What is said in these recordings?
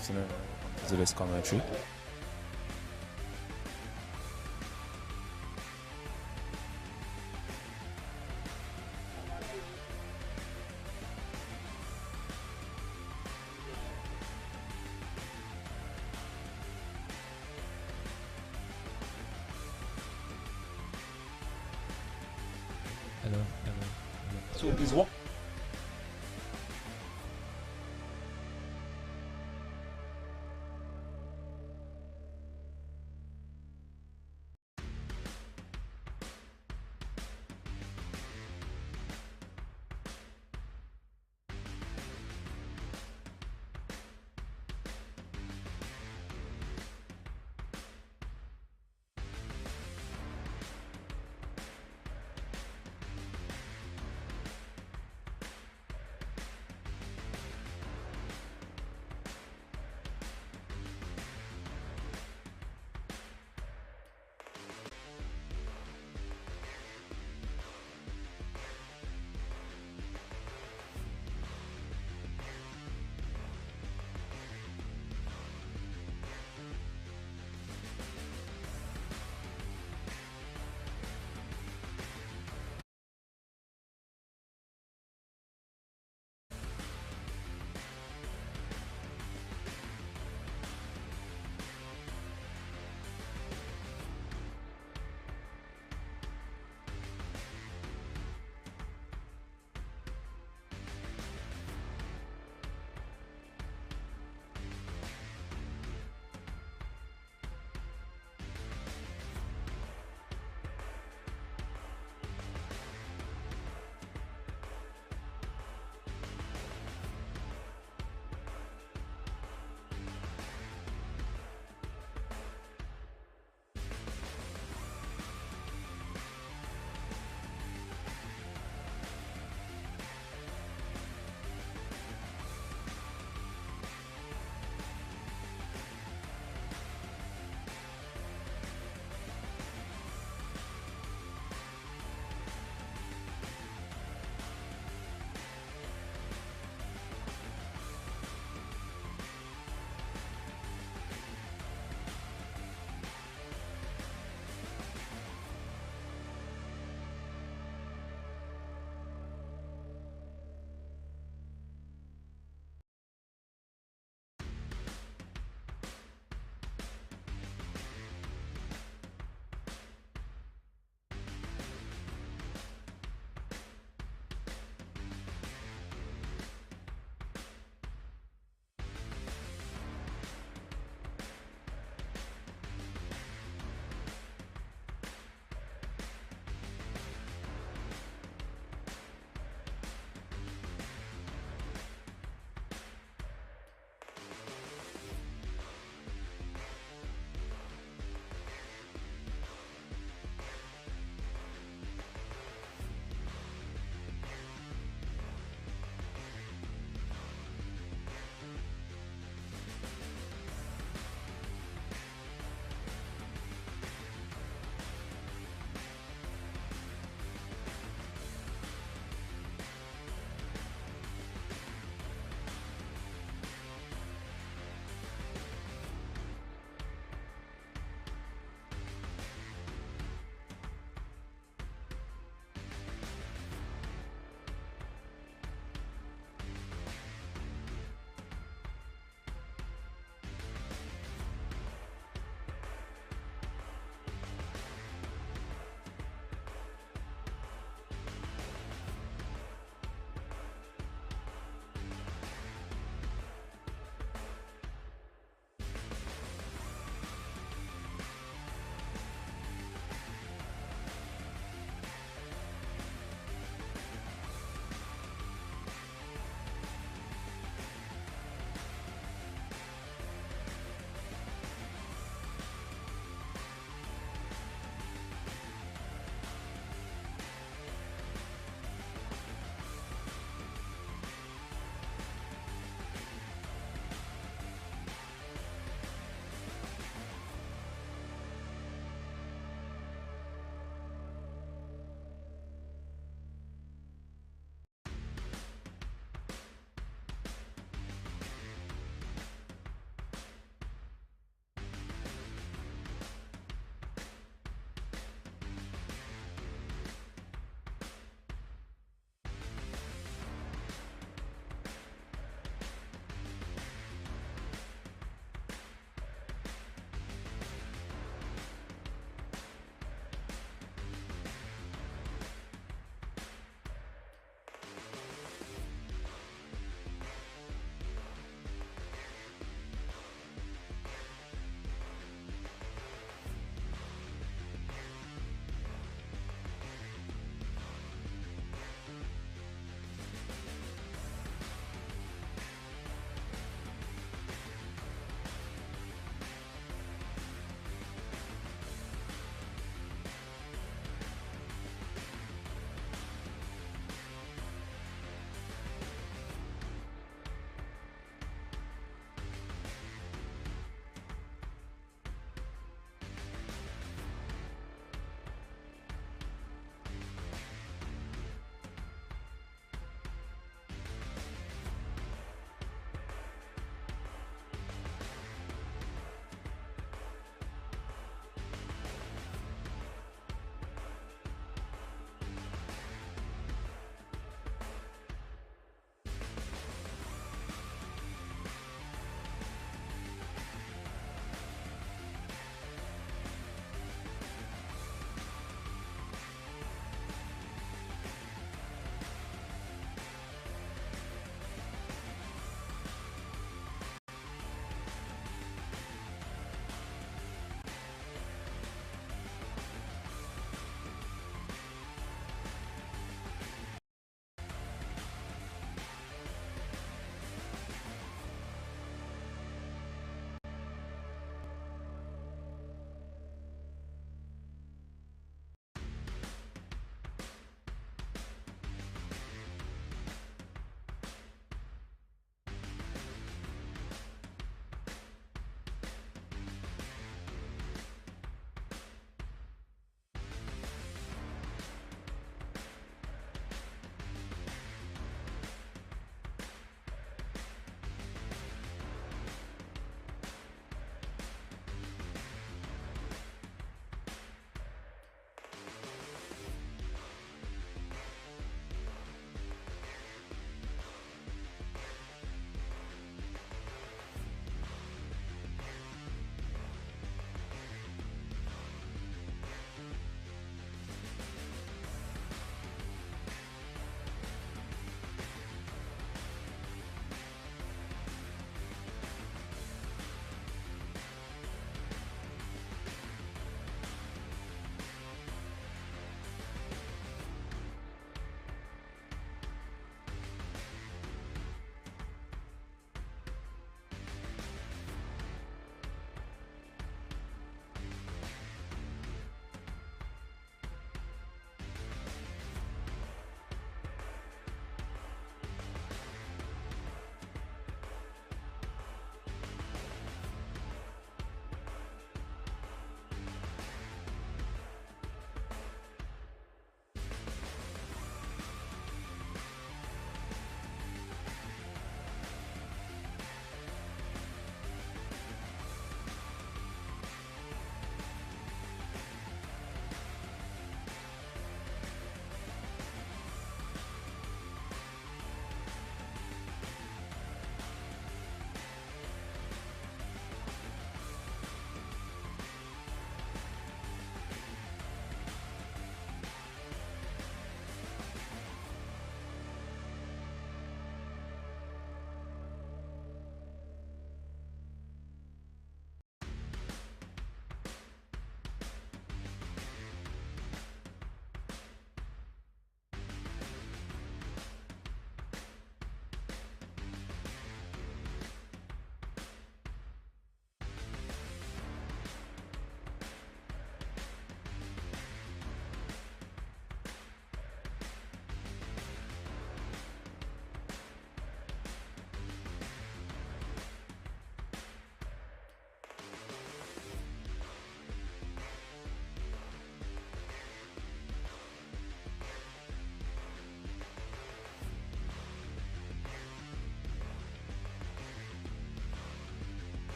afternoon to this commentary. Hello, hello, hello. So is what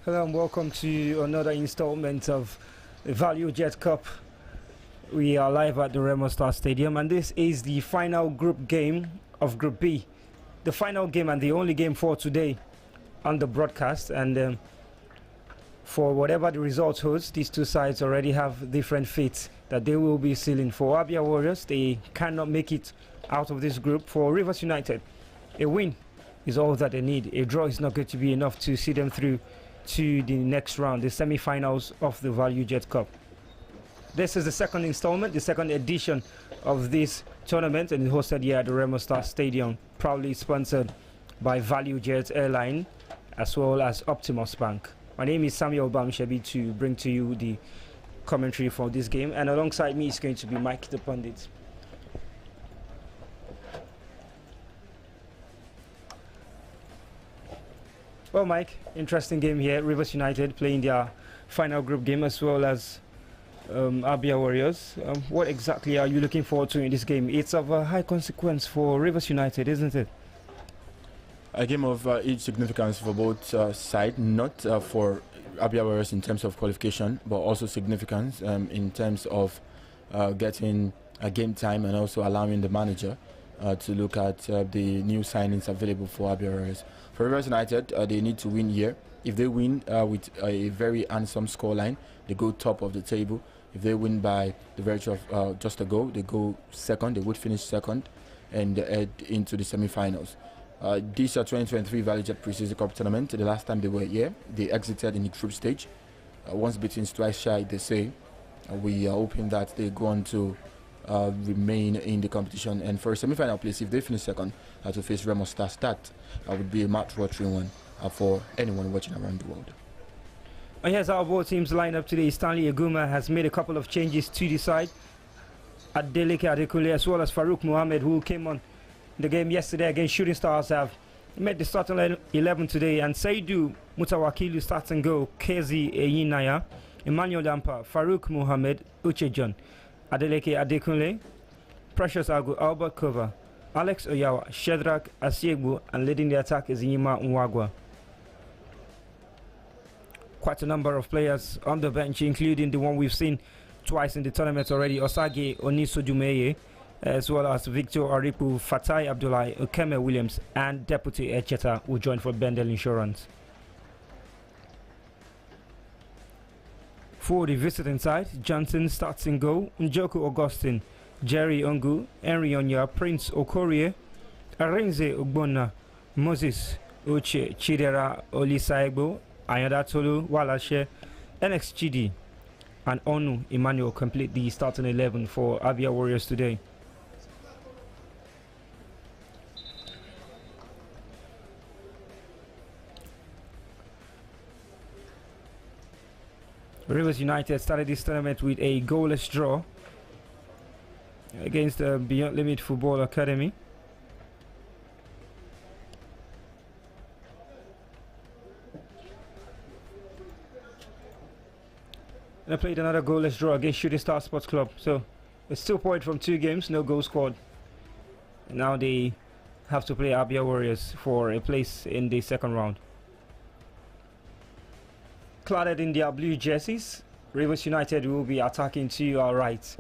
Hello and welcome to another installment of the Value Jet Cup. We are live at the Remo Star Stadium, and this is the final group game of Group B. The final game and the only game for today on the broadcast. And for whatever the result holds, these two sides already have different fates that they will be sealing. For Abia Warriors, they cannot make it out of this group. For Rivers United, a win is all that they need. A draw is not going to be enough to see them through to the next round, the semi-finals of the Value Jet Cup. This is the second installment, the second edition of this tournament, and hosted here at the Remo Star Stadium, proudly sponsored by Value Jet Airline as well as Optimus Bank. My name is Samuel Bamshebi to bring to you the commentary for this game, and alongside me is going to be Mike the Pundit. Well, Mike, interesting game here. Rivers United playing their final group game as well as Abia Warriors. What exactly are you looking forward to in this game? It's of high consequence for Rivers United, isn't it? A game of huge significance for both sides, not for Abia Warriors in terms of qualification, but also significance in terms of getting a game time and also allowing the manager to look at the new signings available for Abia Warriors. For Rivers United, they need to win here. If they win with a very handsome scoreline, they go top of the table. If they win by the virtue of just a goal, they go second. They would finish second and head into the semi-finals. This 2023 Valley Jet Preseason Cup tournament, the last time they were here, they exited in the group stage. Once beaten, twice shy, they say. We are hoping that they go on to remain in the competition, and for a semi-final place, if they finish second, to face Remo Star Start, would be a match-watching one for anyone watching around the world. And here's our both teams line up today. Stanley Aguma has made a couple of changes to the side. Adeleke Adekunle as well as Farouk Mohammed, who came on the game yesterday against Shooting Stars, have made the starting 11 today. And Saidu Mutawakilu starts and go. Kezi Eyinaya, Emmanuel Dampa, Farouk Mohammed, Uche John, Adeleke Adekunle, Precious Agu, Albert Kova, Alex Oyawa, Shedrack Asiegbu, and leading the attack is Inyima Nwagwa. Quite a number of players on the bench, including the one we've seen twice in the tournament already, Osage Onisojumeye, as well as Victor Aripu, Fatai Abdullahi, Okeme Williams, and Deputy Echeta, who joined for Bendel Insurance. For the visiting side, Johnson starts in goal, Njoku Augustine, Jerry Ongu, Henry Onya, Prince Okorie, Arenze Ogbonna, Moses Uche, Chidera Olisaigbo, Ayada Tolu, Walashe, NX Chidi, and Onu Emmanuel complete the starting 11 for Abia Warriors today. Rivers United started this tournament with a goalless draw against the Beyond Limit Football Academy. And I played another goalless draw against Shooting Star Sports Club. So it's 2 points from 2 games, no goal scored. And now they have to play Abia Warriors for a place in the second round. Cladded in their blue jerseys, Rivers United will be attacking to our right.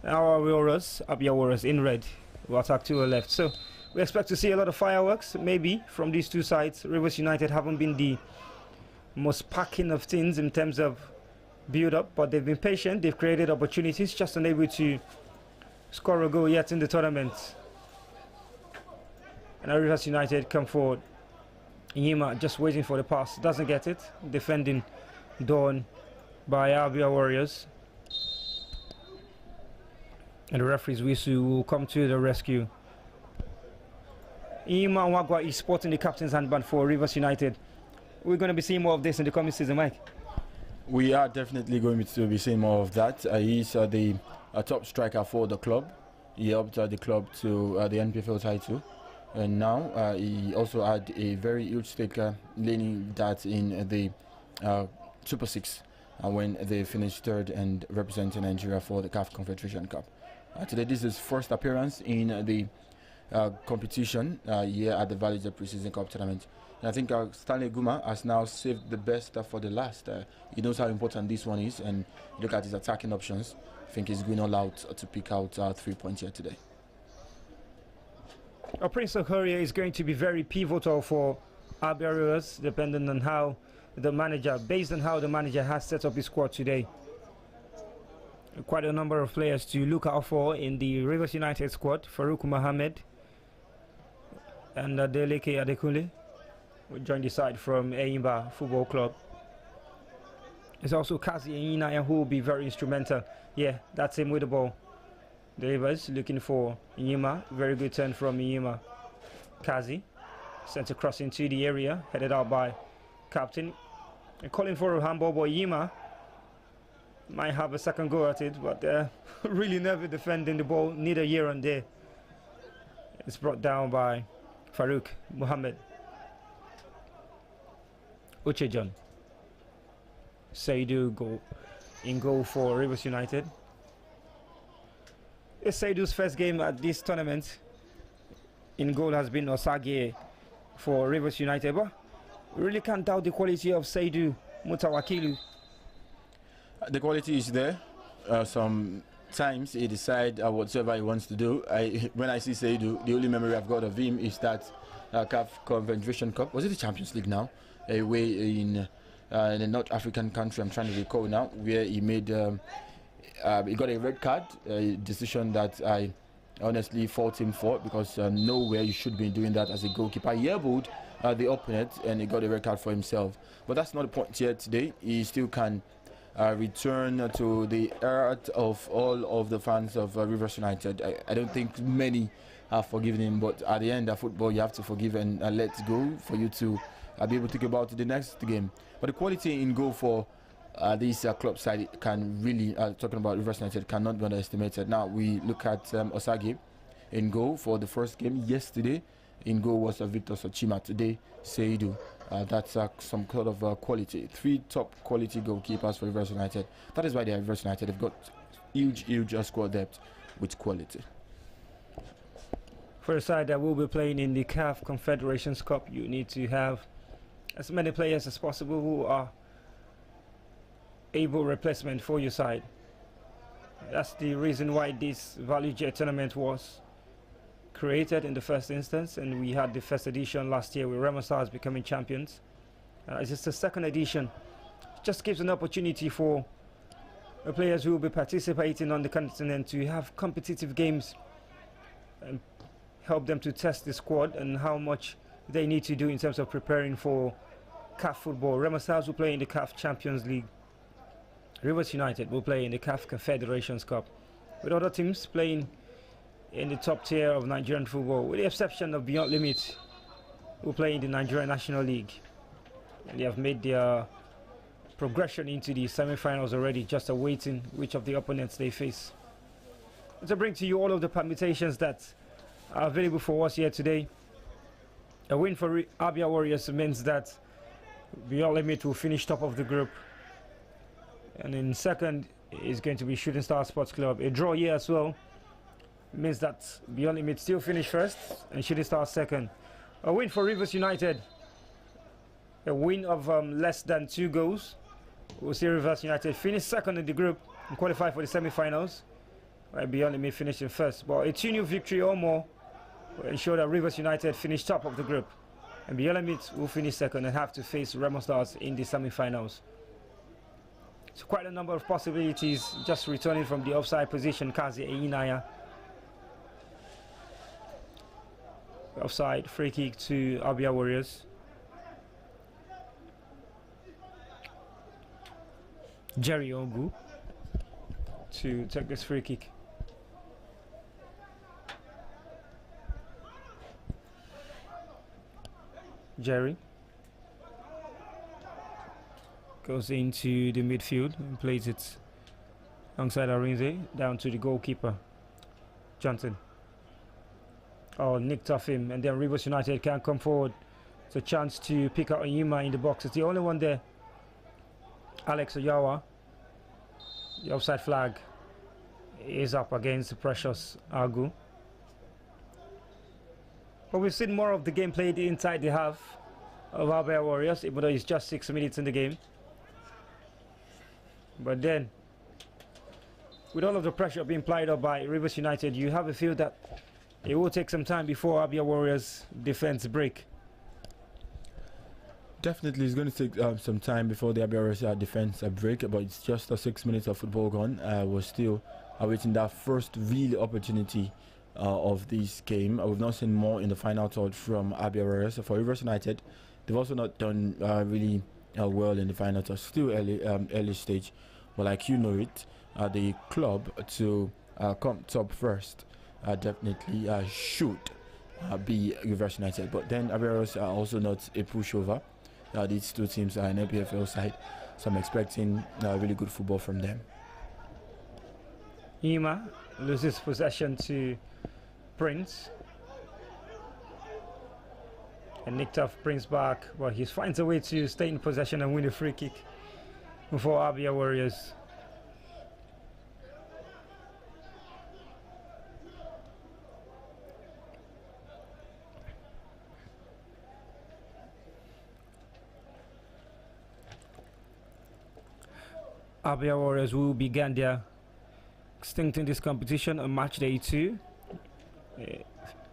Our Warriors, Abia Warriors in red, will attack to our left. So we expect to see a lot of fireworks, maybe, from these two sides. Rivers United haven't been the most packing of things in terms of build-up, but they've been patient. They've created opportunities, just unable to score a goal yet in the tournament. And Rivers United come forward. Inyima just waiting for the pass, doesn't get it. Defending done by Abia Warriors. And the referee's whistle will come to the rescue. Inyima Nwagwa is sporting the captain's handband for Rivers United. We're going to be seeing more of this in the coming season, Mike. We are definitely going to be seeing more of that. He's the top striker for the club. He helped the club to the NPFL title. And now he also had a very huge stake leaning that in the Super 6 when they finished third and representing Nigeria for the CAF Confederation Cup. Today this is his first appearance in the competition here at the Valley Jet Preseason Cup tournament. And I think Stanley Guma has now saved the best for the last. He knows how important this one is, and you look at his attacking options. I think he's going all out to pick out 3 points here today. Prince Okorie is going to be very pivotal for Abia Warriors, depending on how based on how the manager has set up his squad today. Quite a number of players to look out for in the Rivers United squad. Farouk Mohammed and Adeleke Adekunle will join the side from Eimba Football Club. There's also Kazi Enyinaya, who will be very instrumental. Yeah, that's him with the ball. The Rivers looking for Inyima. Very good turn from Inyima. Kazi sent across into the area, headed out by captain. And calling for a handball, but Inyima might have a second go at it, but really never defending the ball, neither here and there. It's brought down by Farouk Mohammed. Uchejon. Saidu goal for Rivers United. It's Saidu's first game at this tournament. In goal has been Osage for Rivers United, but we really can't doubt the quality of Saidu Mutawakilu. The quality is there. Sometimes he decides whatever he wants to do. When I see Saidu, the only memory I've got of him is that CAF Confederation Cup. Was it the Champions League now? Away in a North African country, I'm trying to recall now, where he made he got a red card, a decision that I honestly fault him for, because nowhere you should be doing that as a goalkeeper. He elbowed the opponent and he got a red card for himself. But that's not the point here today. He still can return to the heart of all of the fans of Rivers United. I don't think many have forgiven him, but at the end of football, you have to forgive and let go for you to be able to think about the next game. But the quality in goal for this club side can really, talking about Rivers United, cannot be underestimated. Now we look at Osage in goal for the first game yesterday. In goal was Victor Sochima. Today, Seidu. That's some kind of quality. 3 top quality goalkeepers for Rivers United. That is why they are Rivers United. They've got huge squad depth with quality. For a side that will be playing in the CAF Confederations Cup, you need to have as many players as possible who are able replacement for your side. That's the reason why this Value Jet tournament was created in the first instance, and we had the first edition last year with Remo Stars becoming champions. It's just the second edition. It just gives an opportunity for the players who will be participating on the continent to have competitive games and help them to test the squad and how much they need to do in terms of preparing for CAF football. Remo Stars will play in the CAF Champions League. Rivers United will play in the CAF Confederations Cup, with other teams playing in the top tier of Nigerian football, with the exception of Beyond Limit, who play in the Nigerian National League. And they have made their progression into the semi-finals already, just awaiting which of the opponents they face. To bring to you all of the permutations that are available for us here today. A win for Abia Warriors means that Beyond Limit will finish top of the group. And in second is going to be Shooting Star Sports Club. A draw here as well means that Beyond Limit still finish first and Shooting Star second. A win for Rivers United. A win of less than 2 goals. We'll see Rivers United finish second in the group and qualify for the semi-finals, while Beyond Limit finish in first. But a 2-0 victory or more will ensure that Rivers United finish top of the group, and Beyond Limit will finish second and have to face Remo Stars in the semi-finals. So quite a number of possibilities. Just returning from the offside position, Kazi Enyinaya. Offside free kick to Abia Warriors. Jerry Ogu to take this free kick. Jerry goes into the midfield and plays it alongside Arinze down to the goalkeeper, Johnson. Oh, nicked off him, and then Rivers United can't come forward. It's a chance to pick out Onyema in the box. It's the only one there. Alex Oyawa. The offside flag is up against Precious Agu. But we've seen more of the game played inside the half. of Abia Warriors, even though it's just 6 minutes in the game. But then, with all of the pressure being applied up by Rivers United, you have a feel that it will take some time before Abia Warriors' defense break. Definitely, it's going to take some time before the Abia Warriors defense break, but it's just 6 minutes of football gone. We're still awaiting that first real opportunity of this game. We've not seen more in the final third from Abia Warriors. For Rivers United, they've also not done really well in the final third. Still early stage, but like you know it, the club to come top first definitely should be Rivers United. But then Abia Warriors are also not a pushover. These two teams are an NPFL side, so I'm expecting really good football from them. Ima loses possession to Prince. And nicked off Prince back, but he finds a way to stay in possession and win a free kick for Abia Warriors. Abia Warriors who began their stint in this competition on match day 2.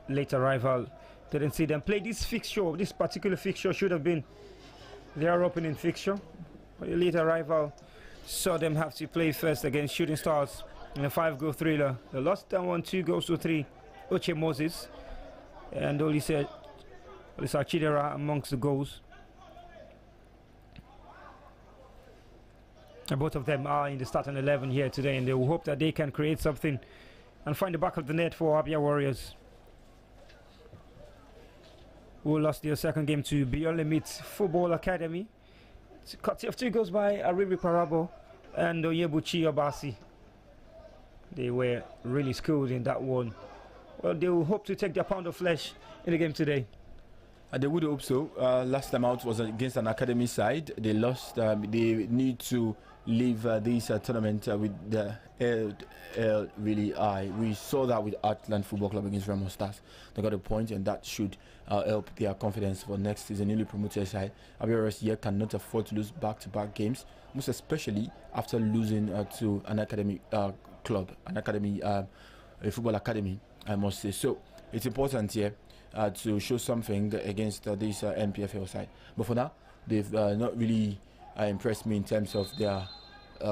Later rival didn't see them play. This particular fixture should have been their opening fixture. But the later rival saw them have to play first against Shooting Stars in a 5-goal thriller. They lost that one 2-3. Oche Moses and Olisa Chidera amongst the goals. And both of them are in the starting 11 here today, and they will hope that they can create something and find the back of the net for Abia Warriors, who lost their second game to Beyond Limits Football Academy. It's a cut of 2 goals by Aribi Parabo and Oyebuchi Obasi. They were really schooled in that one. Well, they will hope to take their pound of flesh in the game today. They would hope so. Last time out was against an academy side. They lost. They need to leave this tournament with the air really high. We saw that with Atlant Football Club against Remo Stars. They got a point, and that should help their confidence for next season. Newly promoted side, Abia Warriors here cannot afford to lose back-to-back games, most especially after losing to an academy club, an academy, a football academy, I must say. So it's important here to show something against this NPFL side. But for now, they've not really impressed me in terms of their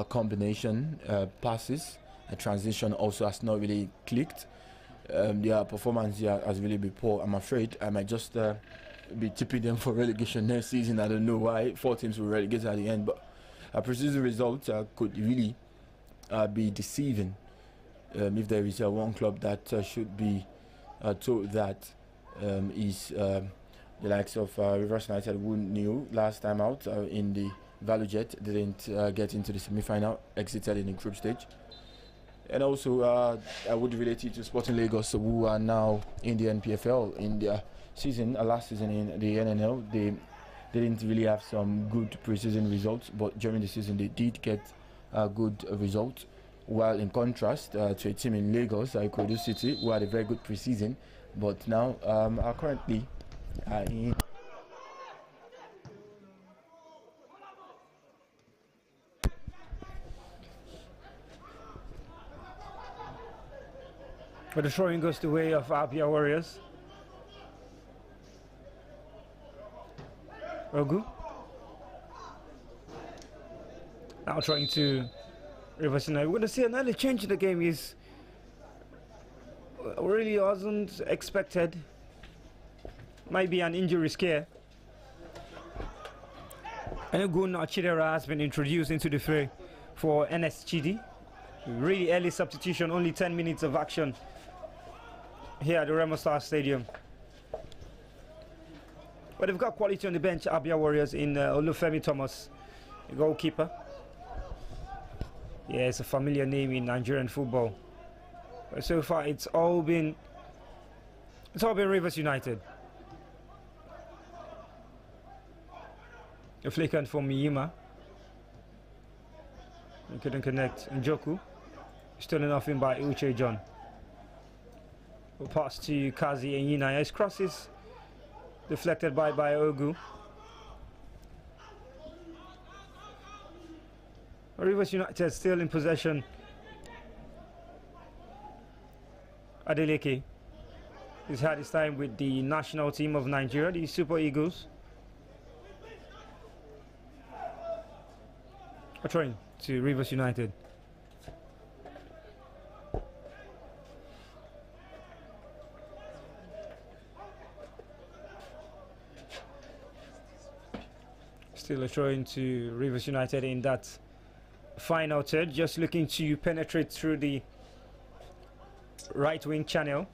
combination passes. Transition also has not really clicked. Their performance here has really been poor. I'm afraid I might just be tipping them for relegation next season. I don't know why 4 teams will relegate at the end, but precise results could really be deceiving if there is one club that should be told that is the likes of Rivers United, who knew last time out in the Value Jet, didn't get into the semi-final, exited in the group stage. And also I would relate it to Sporting Lagos, who are now in the NPFL in their season, last season in the NNL. They didn't really have some good pre-season results, but during the season they did get good results. While in contrast to a team in Lagos, Ikorodu City, who had a very good pre-season, but now are currently in. But the throwing goes the way of Abia Warriors. Ogu now trying to reverse it. We're going to see an early change in the game. Is really wasn't expected. Might be an injury scare. And Ogun Chidera has been introduced into the fray for NS Chidi. Really early substitution, only 10 minutes of action here at the Remo Star Stadium. But they've got quality on the bench, Abia Warriors, in Olufemi Thomas, the goalkeeper. Yeah, it's a familiar name in Nigerian football. But so far, it's all been Rivers United. A flick for Miyima. He couldn't connect. Njoku, stolen off him by Uche John. We'll pass to Kazi and Yinaya. His crosses deflected by Ogu. Rivers United still in possession. Adeleke. He's had his time with the national team of Nigeria, the Super Eagles. A trying to Rivers United. Still a throwing to Rivers United in that final third, just looking to penetrate through the right wing channel.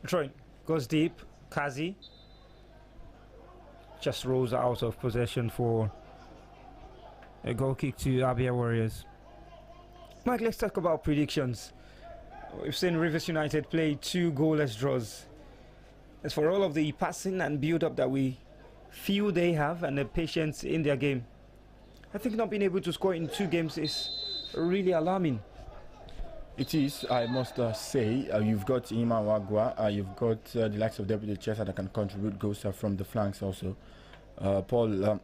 Throwing goes deep. Kazi just rolls out of possession for a goal kick to Abia Warriors. Mike, let's talk about predictions. We've seen Rivers United play 2 goalless draws. As for all of the passing and build-up that we feel they have and the patience in their game, I think not being able to score in 2 games is really alarming. It is, I must say. You've got Ima Wagwa, you've got the likes of Deputy Chester that can contribute goals from the flanks also. Paul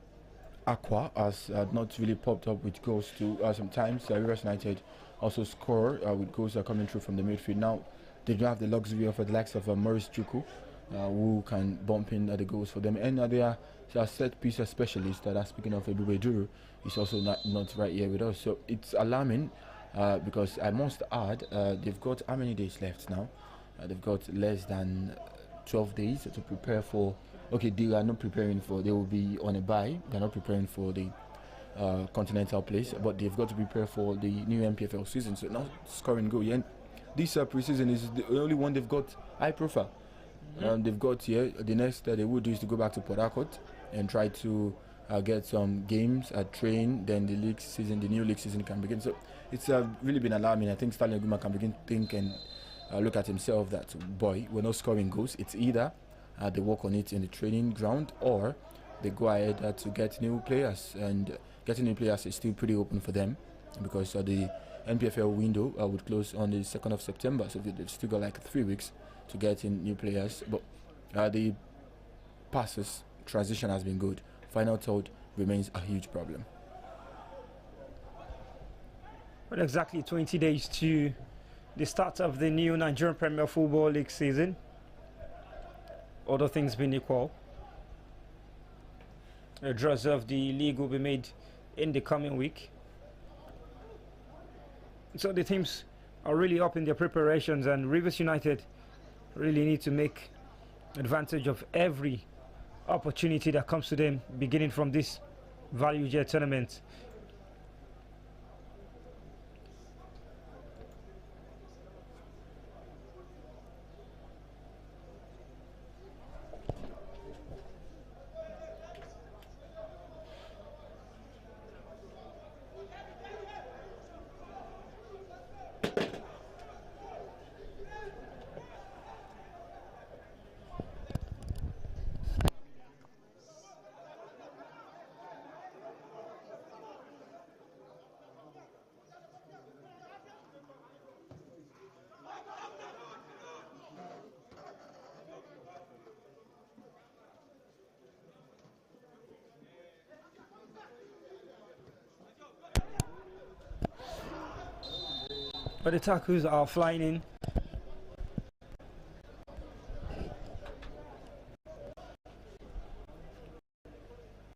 Aqua has not really popped up with goals too. Sometimes Rivers United also score with goals coming through from the midfield. Now, they don't have the luxury of the likes of Maurice Chuku, who can bump in the goals for them. And they are set piece specialist that are speaking of Ebube Duru is also not right here with us. So it's alarming. Because I must add, they've got how many days left now? They've got less than 12 days to prepare for. Okay, they are not preparing for. They will be on a bye. They're not preparing for the continental place, but they've got to prepare for the new MPFL season. So now scoring goal. And this preseason is the only one they've got high profile. They've got here. The next they would do is to go back to Port Harcourt and try to get some games, train. Then the league season, the new league season can begin. So it's really been alarming. I think Stanley Guma can begin to think and look at himself that, boy, we're not scoring goals. It's either they work on it in the training ground or they go ahead to get new players. And getting new players is still pretty open for them because the NPFL window would close on the 2nd of September. So they've still got like 3 weeks to get in new players. But the passes transition has been good. Final third remains a huge problem. Well, exactly 20 days to the start of the new Nigerian Premier Football League season. Other things being equal, the draws of the league will be made in the coming week. So the teams are really up in their preparations, and Rivers United really need to make advantage of every opportunity that comes to them, beginning from this Value Jet tournament. But the tackles are flying in.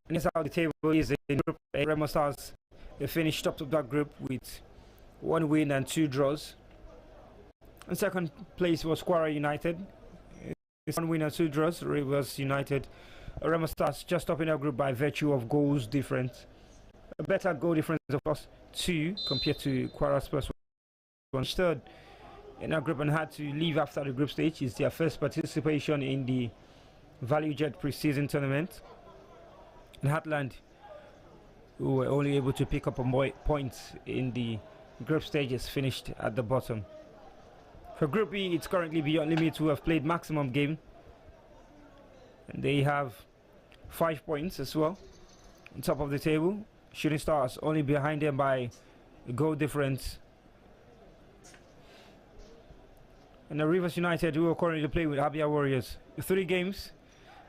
And that's how the table is in group A. Remo Stars, they finished top of that group with 1 win and 2 draws. In second place was Kwara United. It's 1 win and 2 draws. Rivers United. Remo Stars just up in our group by virtue of goals difference. A better goal difference of plus 2 compared to Kwara's plus 1. Third in our group and had to leave after the group stage. It's their first participation in the Value Jet pre-season tournament. And Heartland, who were only able to pick up a point in the group stages, finished at the bottom. For Group B, it's currently Beyond Limit, who have played maximum game, and they have 5 points as well on top of the table. Shooting Stars only behind them by a goal difference. And the Rivers United, who are currently playing with Abia Warriors, 3 games,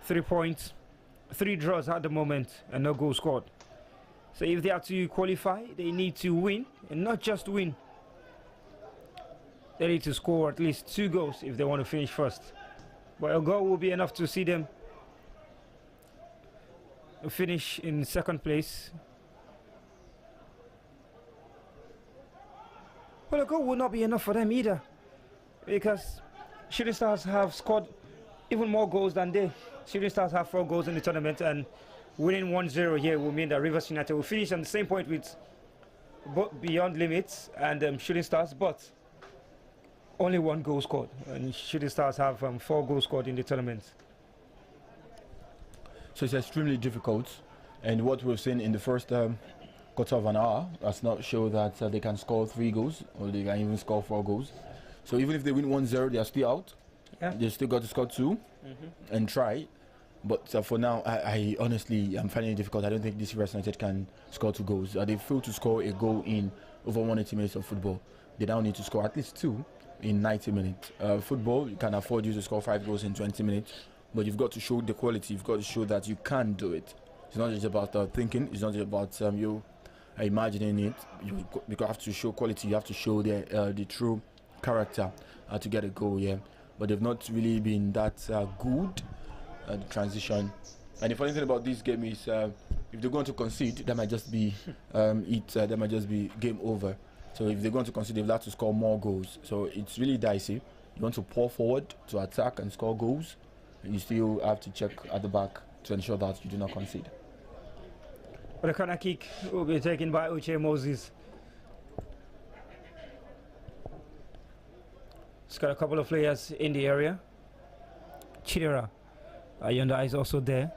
3 points, 3 draws at the moment and no goal scored. So if they are to qualify, they need to win, and not just win. They need to score at least 2 goals if they want to finish first. But a goal will be enough to see them finish in second place. Well, a goal will not be enough for them either, because Shooting Stars have scored even more goals than they. Shooting Stars have 4 goals in the tournament, and winning 1-0 here will mean that Rivers United will finish on the same point with both Beyond Limits and Shooting Stars, but only 1 goal scored. And Shooting Stars have 4 goals scored in the tournament. So it's extremely difficult, and what we've seen in the first quarter of an hour does not show that they can score 3 goals, or they can even score 4 goals. So even if they win 1-0, they are still out. Yeah. They still got to score 2 and try. But for now, I honestly am finding it difficult. I don't think this Rivers United can score 2 goals. They failed to score a goal in over 180 minutes of football. They now need to score at least 2 in 90 minutes. Football, you can afford you to score 5 goals in 20 minutes, but you've got to show the quality. You've got to show that you can do it. It's not just about thinking. It's not just about you imagining it. You have to show quality. You have to show the true character to get a goal. Yeah, but they've not really been that good. The transition, and the funny thing about this game is if they're going to concede, that might just be that might just be game over. So if they're going to concede, they've got to score more goals. So it's really dicey. You want to pour forward to attack and score goals, and you still have to check at the back to ensure that you do not concede. But the corner kick will be taken by Uche Moses. It's got a couple of players in the area. Chidera Ayonda is also there.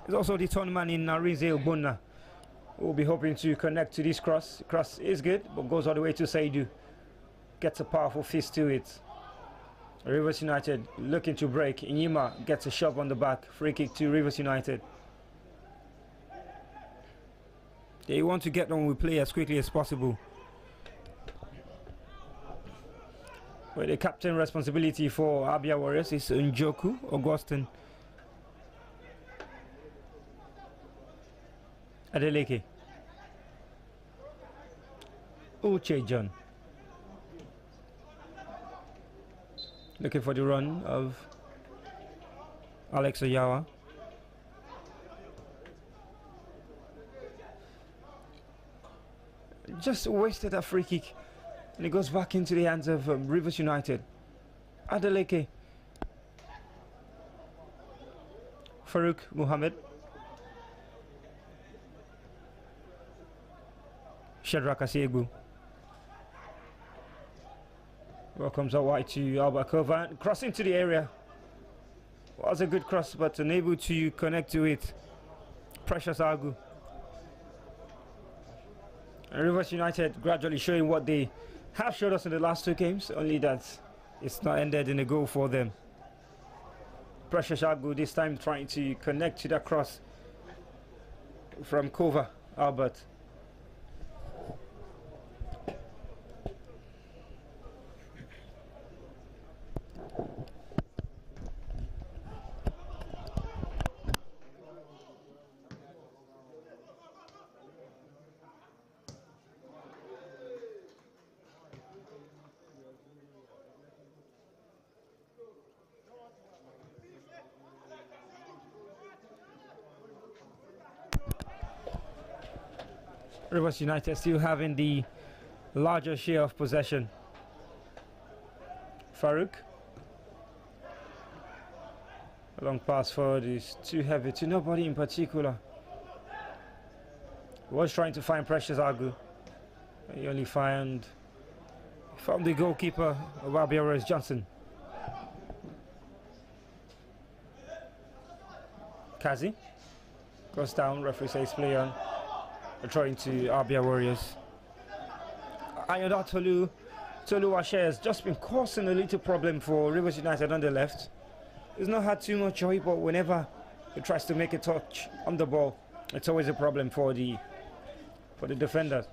There's also the tournament in Narize Ubunna. We'll be hoping to connect to this cross. Cross is good, but goes all the way to Saidu. Gets a powerful fist to it. Rivers United looking to break. Inyima gets a shove on the back. Free kick to Rivers United. They want to get on with play as quickly as possible. Well, the captain responsibility for Abia Warriors is Njoku Augustine Adeleke. Uche John. Looking for the run of Alex Oyawa. Just wasted a free kick. And it goes back into the hands of Rivers United. Adeleke. Farouk Mohammed. Shadrach Asiegbu. Welcomes out wide to Albakova. Cross into the area. Was a good cross, but unable to connect to it. Precious Agu. And Rivers United gradually showing what they have showed us in the last 2 games, only that it's not ended in a goal for them. Precious Agu this time trying to connect to that cross from Kova Albert. Rivers United still having the larger share of possession. Farouk. A long pass forward is too heavy to nobody in particular. He was trying to find Precious Agu. He only found the goalkeeper of Abia Warriors, Johnson. Kazi goes down, referee says play on. Throwing to Abia Warriors. Ayoda Tolu Ashe has just been causing a little problem for Rivers United on the left. He's not had too much joy, but whenever he tries to make a touch on the ball, it's always a problem for the defenders.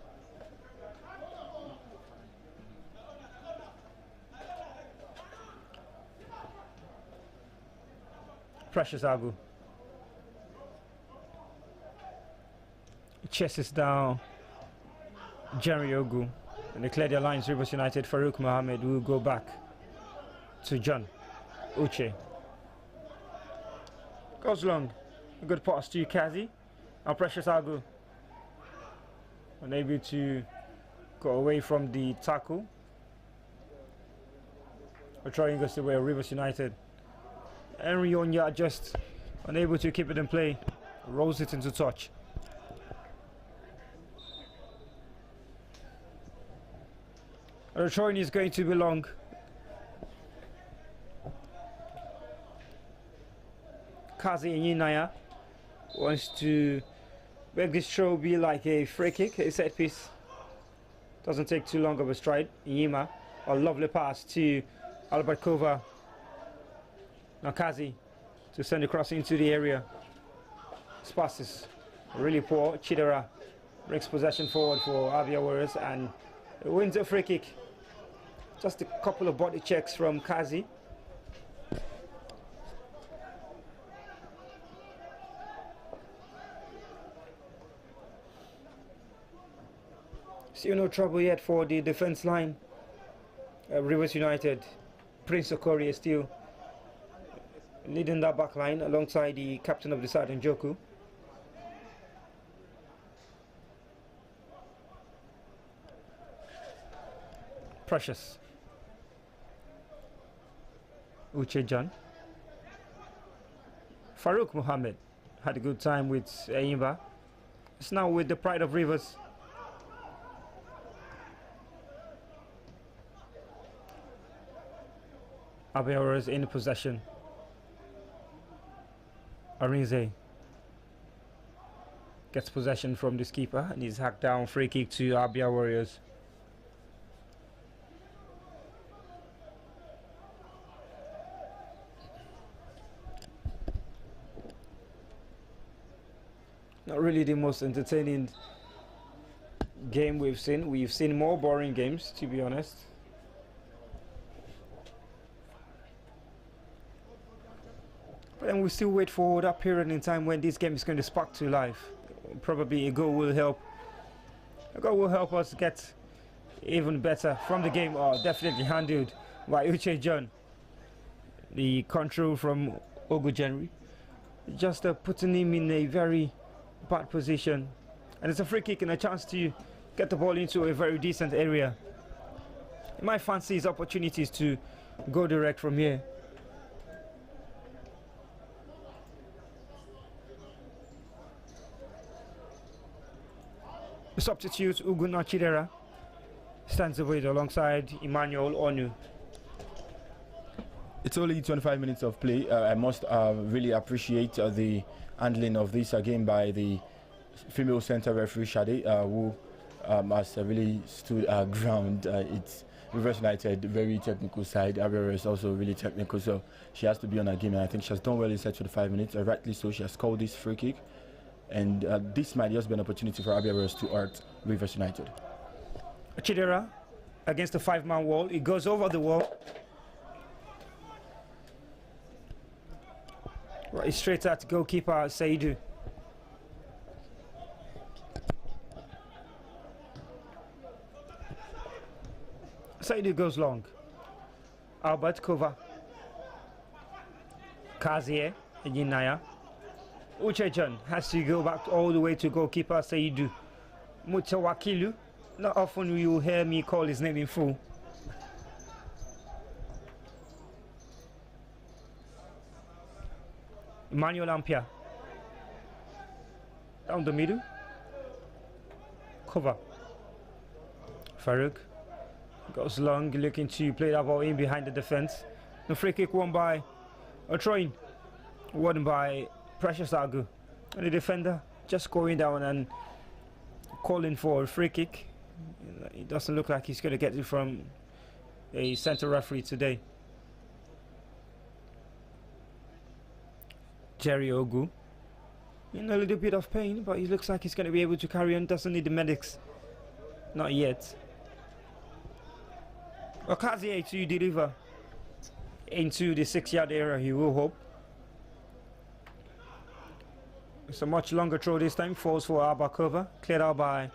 Precious Agu. Chases down Jerry Ogu. And they clear their lines. Rivers United, Farouk Mohammed will go back to John Uche. Goes long. A good pass to Kazi. And Precious Agu. Unable to go away from the tackle. A trying goes the way of Rivers United. Henry Onya just unable to keep it in play. Rolls it into touch. The throwing is going to be long. Kazi Inyinaya wants to make this throw be like a free kick, a set piece. Doesn't take too long of a stride. Inyima, a lovely pass to Albert Kova. Now Kazi to send the cross into the area. This pass is really poor. Chidera brings possession forward for Abia Warriors and wins a free kick. Just a couple of body checks from Kazi. Still no trouble yet for the defense line. Rivers United. Prince Okori is still leading that back line alongside the captain of the side, Njoku. Precious. Uche John. Farouk Mohammed had a good time with Ayimba. It's now with the pride of Rivers. Abia is in possession. Arinze gets possession from this keeper and he's hacked down. Free kick to Abia Warriors. Not really the most entertaining game we've seen. We've seen more boring games, to be honest. But then we still wait for that period in time when this game is going to spark to life. Probably a goal will help. A goal will help us get even better from the game. Oh, definitely handled by Uche John. The control from Ogu Jenry. Just putting him in a very bad position. And it's a free kick and a chance to get the ball into a very decent area. He might fancy his opportunities to go direct from here. The substitute Uguna Chidera stands away alongside Emmanuel Onu. It's only 25 minutes of play. I must really appreciate the handling of this game by the female center referee Shade, who has really stood ground. It's Rivers United, very technical side. Abia is also really technical, so she has to be on her game. And I think she has done well inside 25 minutes. Rightly so, she has called this free kick. And this might just be an opportunity for Abia to hurt Rivers United. Chidera against the 5-man wall. It goes over the wall. Right, straight at goalkeeper Saidu. Saidu goes long. Albert Kova. Kazie Yinaya. Uchechan has to go back all the way to goalkeeper Saidu. Mutawakilu. Not often will you hear me call his name in full. Emmanuel Ampia. Down the middle. Cover. Farouk goes long, looking to play that ball in behind the defense. The free kick won by a throw-in. Won by Precious Agu. And the defender just going down and calling for a free kick. It doesn't look like he's going to get it from a center referee today. Jerry Ogu in a little bit of pain, but he looks like he's going to be able to carry on. Doesn't need the medics. Not yet. Okazie to deliver into the 6-yard area, he will hope. It's a much longer throw this time. Falls for Abakova. Cleared out by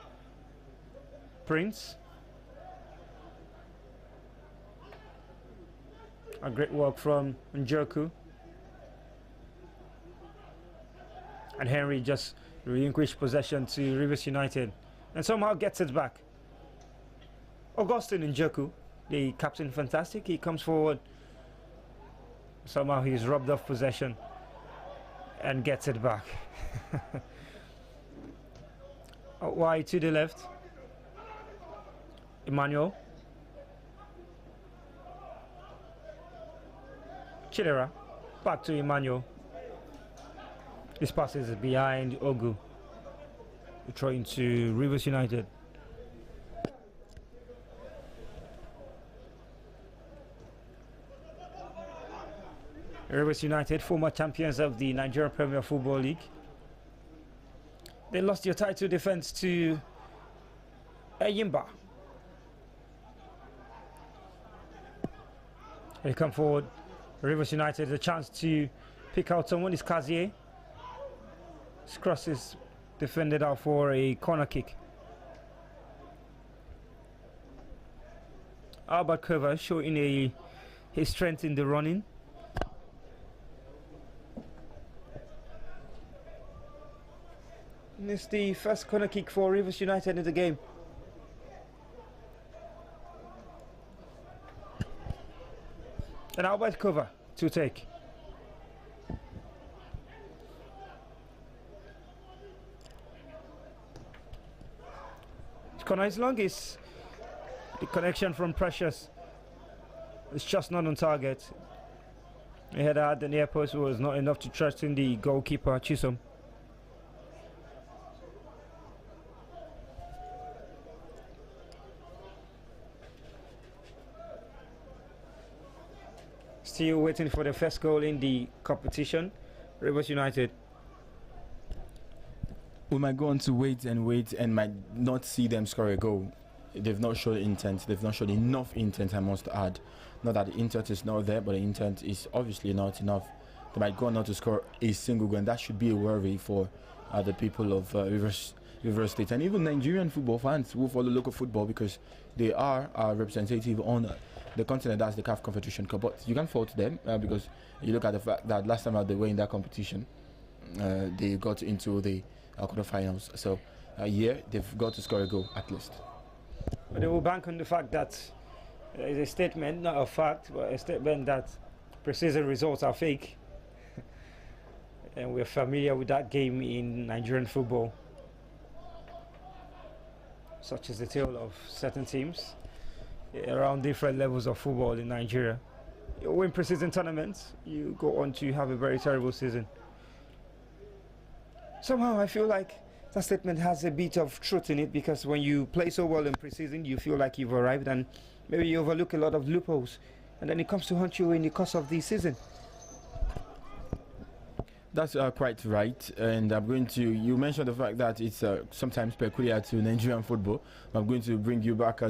Prince. A great work from Njoku. And Henry just relinquished possession to Rivers United. And somehow gets it back. Augustine Njoku, the captain, fantastic. He comes forward. Somehow he's robbed off possession. And gets it back. Out wide to the left. Emmanuel. Chidera. Back to Emmanuel. This pass is behind Ogu. We throw into Rivers United. Rivers United, former champions of the Nigeria Premier Football League. They lost their title defense to Eyimba. They come forward. Rivers United a chance to pick out someone. Is Kazier. This cross is defended out for a corner kick. Albert Curver showing his strength in the running. And it's the first corner kick for Rivers United in the game. And Albert Cover to take. This corner is long. Is the connection from Precious. It's just not on target. The header at the near post was not enough to trust in the goalkeeper Chisom. Still waiting for the first goal in the competition. Rivers United. We might go on to wait and might not see them score a goal. They've not shown intent. They've not shown enough intent, I must add. Not that the intent is not there, but the intent is obviously not enough. They might go on not to score a single goal, and that should be a worry for the people of Rivers State and even Nigerian football fans who follow local football, because they are representative on the continent. That's the CAF Confederation Cup. But you can't fault them because you look at the fact that last time out they were in that competition, they got into the quarterfinals. So they've got to score a goal at least. But they will bank on the fact that it's a statement, not a fact, but a statement that pre-season results are fake. And we're familiar with that game in Nigerian football, such as the tale of certain teams around different levels of football in Nigeria. You win pre-season tournaments, you go on to have a very terrible season. Somehow I feel like that statement has a bit of truth in it, because when you play so well in pre-season, you feel like you've arrived, and maybe you overlook a lot of loopholes, and then it comes to haunt you in the course of the season. That's quite right, and I'm going to. You mentioned the fact that it's sometimes peculiar to Nigerian football. I'm going to bring you back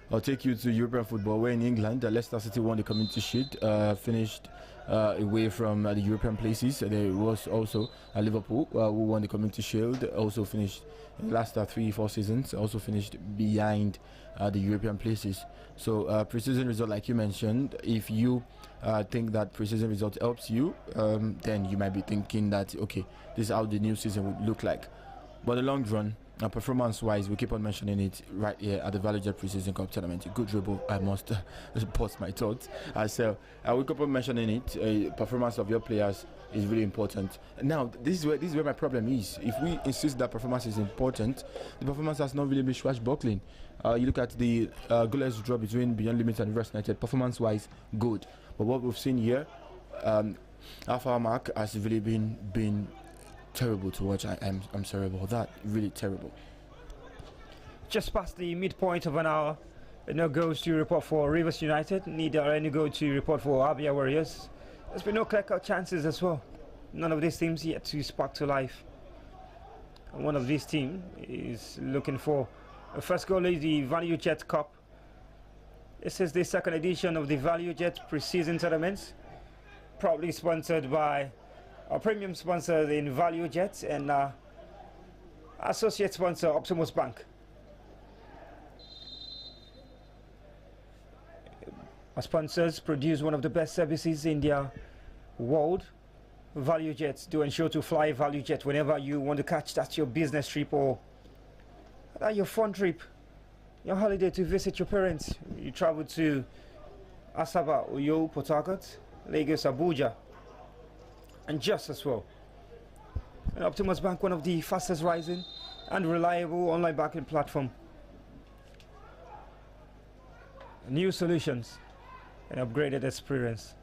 I'll take you to European football, where in England, Leicester City won the Community Shield, finished away from the European places. There was also Liverpool, who won the Community Shield, also finished in the last 3-4 seasons, also finished behind the European places. So pre-season result, like you mentioned, if you think that pre-season result helps you, then you might be thinking that, okay, this is how the new season would look like. But the long run, performance-wise, we keep on mentioning it right here at the ValueJet Pre-Season Cup Tournament. A good dribble, I must pause my thoughts. So we keep on mentioning it. Performance of your players is really important. Now, this is where my problem is. If we insist that performance is important, the performance has not really been swashbuckling. You look at the goalless draw between Beyond Limits and Rivers United. Performance-wise, good. But what we've seen here, Alpha Mark has really been terrible to watch. I'm sorry about that. Really terrible. Just past the midpoint of an hour, no goals to report for Rivers United, neither any goal to report for Abia Warriors. There's been no clear-cut chances as well. None of these teams yet to spark to life. And one of these teams is looking for a first goal in the ValueJet Cup. This is the second edition of the ValueJet Pre-Season Tournament, proudly sponsored by Our premium sponsor in Value Jet and associate sponsor Optimus Bank. Our sponsors produce one of the best services in the world. Value Jets, do ensure to fly Value Jet whenever you want to catch that your business trip or that your fun trip, your holiday to visit your parents. You travel to Asaba, Uyo, Port Harcourt, Lagos, Abuja, and just as well. And Optimus Bank, one of the fastest rising and reliable online banking platform. New solutions and upgraded experience.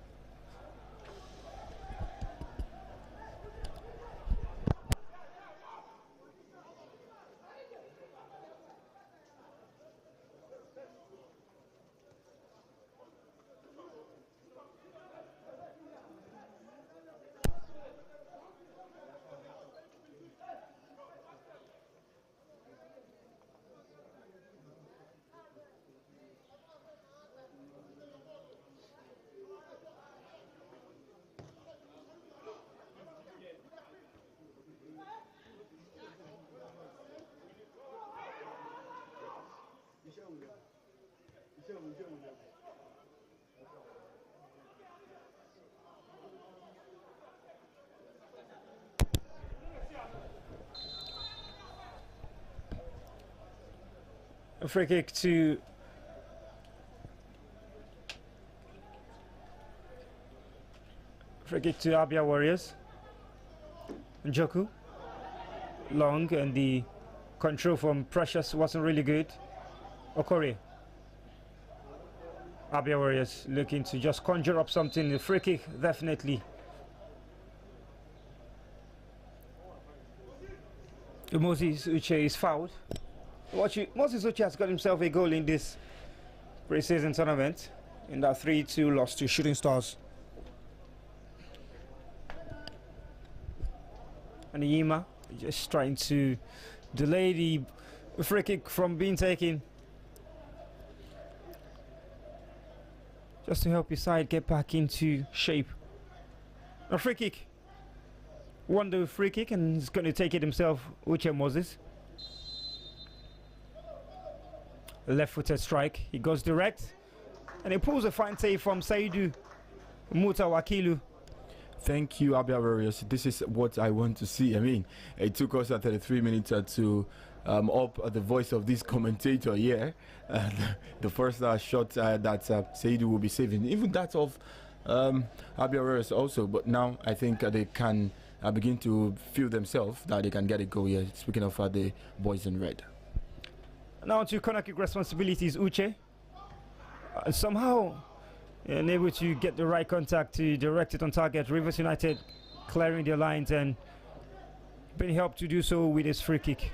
A free kick to Abia Warriors. Njoku long, and the control from Precious wasn't really good. Okori. Abia Warriors looking to just conjure up something. The free kick, definitely. Moses Uche is fouled. Moses Uche has got himself a goal in this pre-season tournament in that 3-2 loss to Shooting Stars. And Yima just trying to delay the free kick from being taken, just to help his side get back into shape. A free kick. Wonder free kick, and he's going to take it himself, Uche Moses. Left-footed strike. He goes direct, and he pulls a fine save from Saidu Mutawakilu. Thank you, Abia Warriors. This is what I want to see. I mean, it took us 33 minutes to up the voice of this commentator here. The first shot that Saidu will be saving, even that of Abia Warriors also. But now I think they can begin to feel themselves that they can get a goal here. Speaking of the boys in red. Now to corner kick responsibilities, Uche. Somehow unable to get the right contact to direct it on target. Rivers United clearing their lines and being helped to do so with his free kick.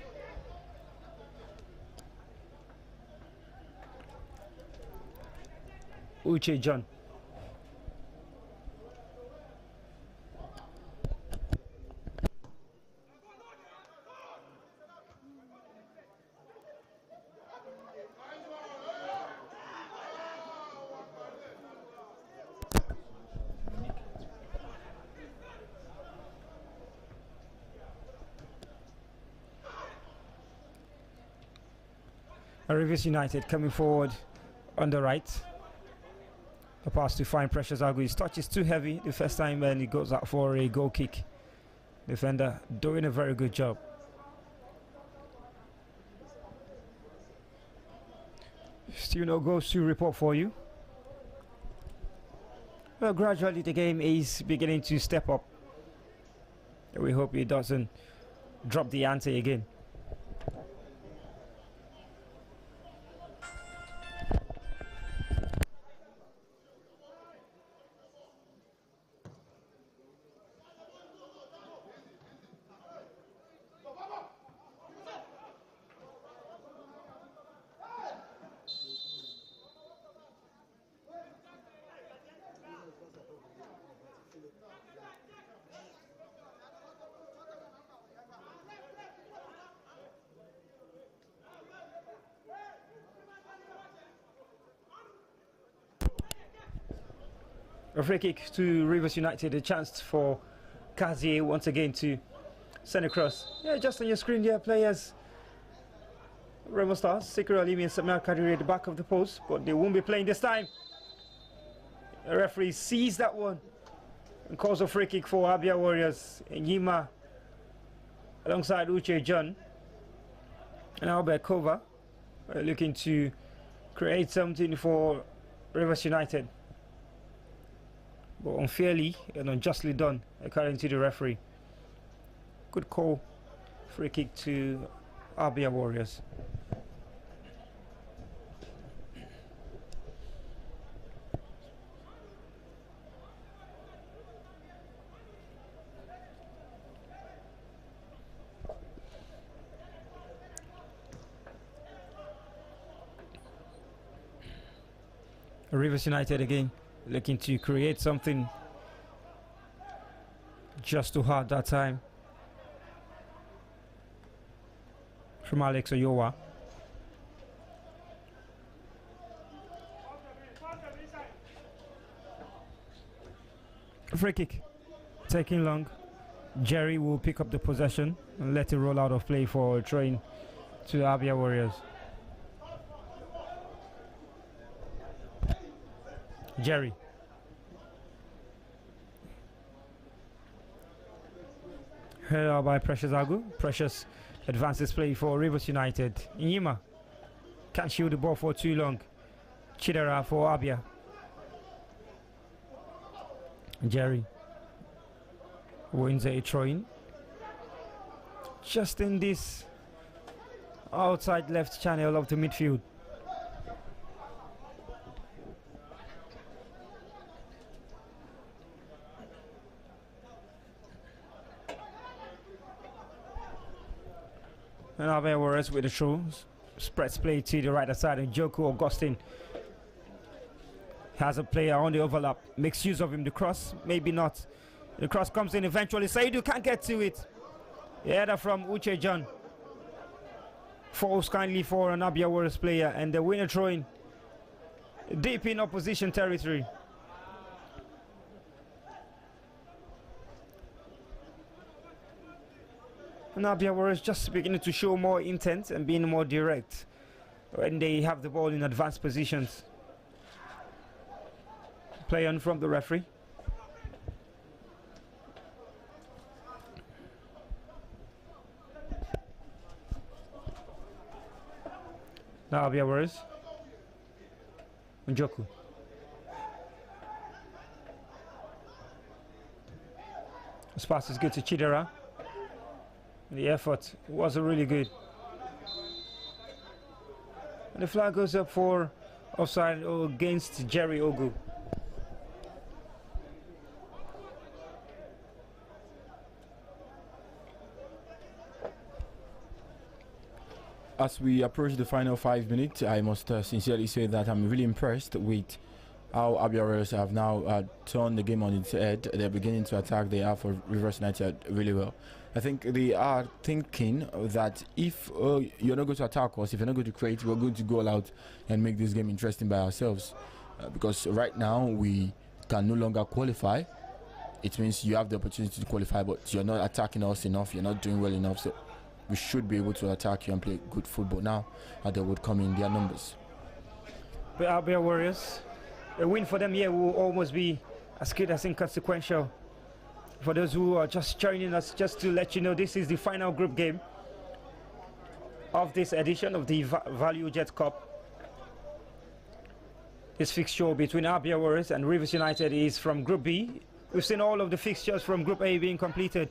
Uche John. Rivers United coming forward on the right. The pass to find Precious Agu. His touch is too heavy the first time, and he goes out for a goal kick. Defender doing a very good job. Still no goals to report for you. Well, gradually the game is beginning to step up. We hope it doesn't drop the ante again. A free kick to Rivers United, a chance for Kazie once again to send across. Yeah, just on your screen there, players. Remo Stars, Sikra Alimi and Samuel Kadiri at the back of the post, but they won't be playing this time. The referee sees that one and calls a free kick for Abia Warriors. Yima alongside Uche John and Albert Kova looking to create something for Rivers United. But unfairly and unjustly done, according to the referee. Good call. Free kick to Abia Warriors. Rivers United again looking to create something, just too hard that time from Alex Oyowa. Free kick taking long. Jerry will pick up the possession and let it roll out of play for a train to the Abia Warriors. Jerry. Headed out by Precious Agu. Precious advances play for Rivers United. Inyima can't shield the ball for too long. Chidera for Abia. Jerry wins a throw-in. Just in this outside left channel of the midfield. And Abia Warriors with the throw. Spreads play to the right side, and Joko Augustine has a player on the overlap. Makes use of him. The cross, maybe not. The cross comes in eventually. Saidu can't get to it. The header from Uche John falls kindly for an Abia Warriors player, and the winner throwing deep in opposition territory. And Abia Warriors just beginning to show more intent and being more direct when they have the ball in advanced positions. Play on from the referee. Now Abia Warriors. Njoku. This pass is good to Chidera. The effort wasn't really good. And the flag goes up for offside against Jerry Ogu. As we approach the final 5 minutes, I must sincerely say that I'm really impressed with how Abia Warriors have now turned the game on its head. They're beginning to attack the half of Rivers United really well. I think they are thinking that if you're not going to attack us, if you're not going to create, we're going to go all out and make this game interesting by ourselves. Because right now we can no longer qualify. It means you have the opportunity to qualify, but you're not attacking us enough, you're not doing well enough. So we should be able to attack you and play good football now, and they would come in their numbers. But Abia Warriors, a win for them here will almost be as good as inconsequential. For those who are just joining us, just to let you know, this is the final group game of this edition of the Value Jet Cup. This fixture between Abia Warriors and Rivers United is from Group B. We've seen all of the fixtures from Group A being completed.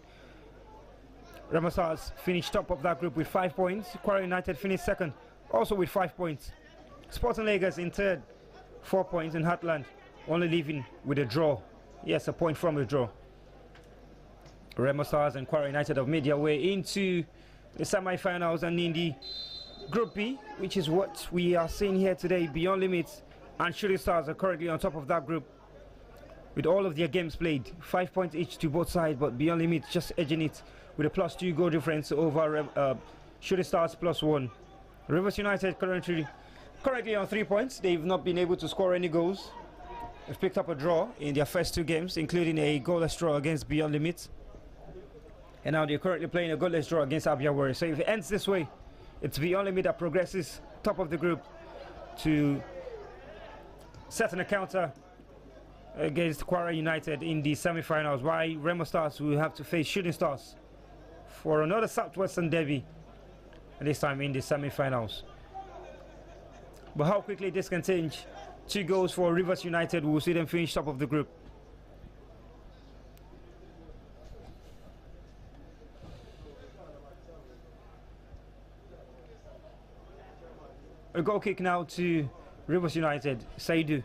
Remo Stars finished top of that group with 5 points. Kwara United finished second, also with 5 points. Sporting Lagos in third, 4 points, and Heartland only leaving with a draw. Yes, a point from a draw. Remo Stars and Kwara United have made their way into the semi-finals, and in the Group B, which is what we are seeing here today, Beyond Limits and Shooting Stars are currently on top of that group with all of their games played. 5 points each to both sides, but Beyond Limits just edging it with a +2 goal difference over Shooting Stars +1. Rivers United currently on 3 points. They've not been able to score any goals. They've picked up a draw in their first 2 games, including a goalless draw against Beyond Limits. And now they're currently playing a goalless draw against Abia Warriors. So if it ends this way, it's Beyond Limit that progresses top of the group to set an encounter against Kwara United in the semi-finals, while Remo Stars will have to face Shooting Stars for another Southwestern derby, and this time in the semi-finals. But how quickly this can change. 2 goals for Rivers United, will see them finish top of the group. A goal kick now to Rivers United. Saidu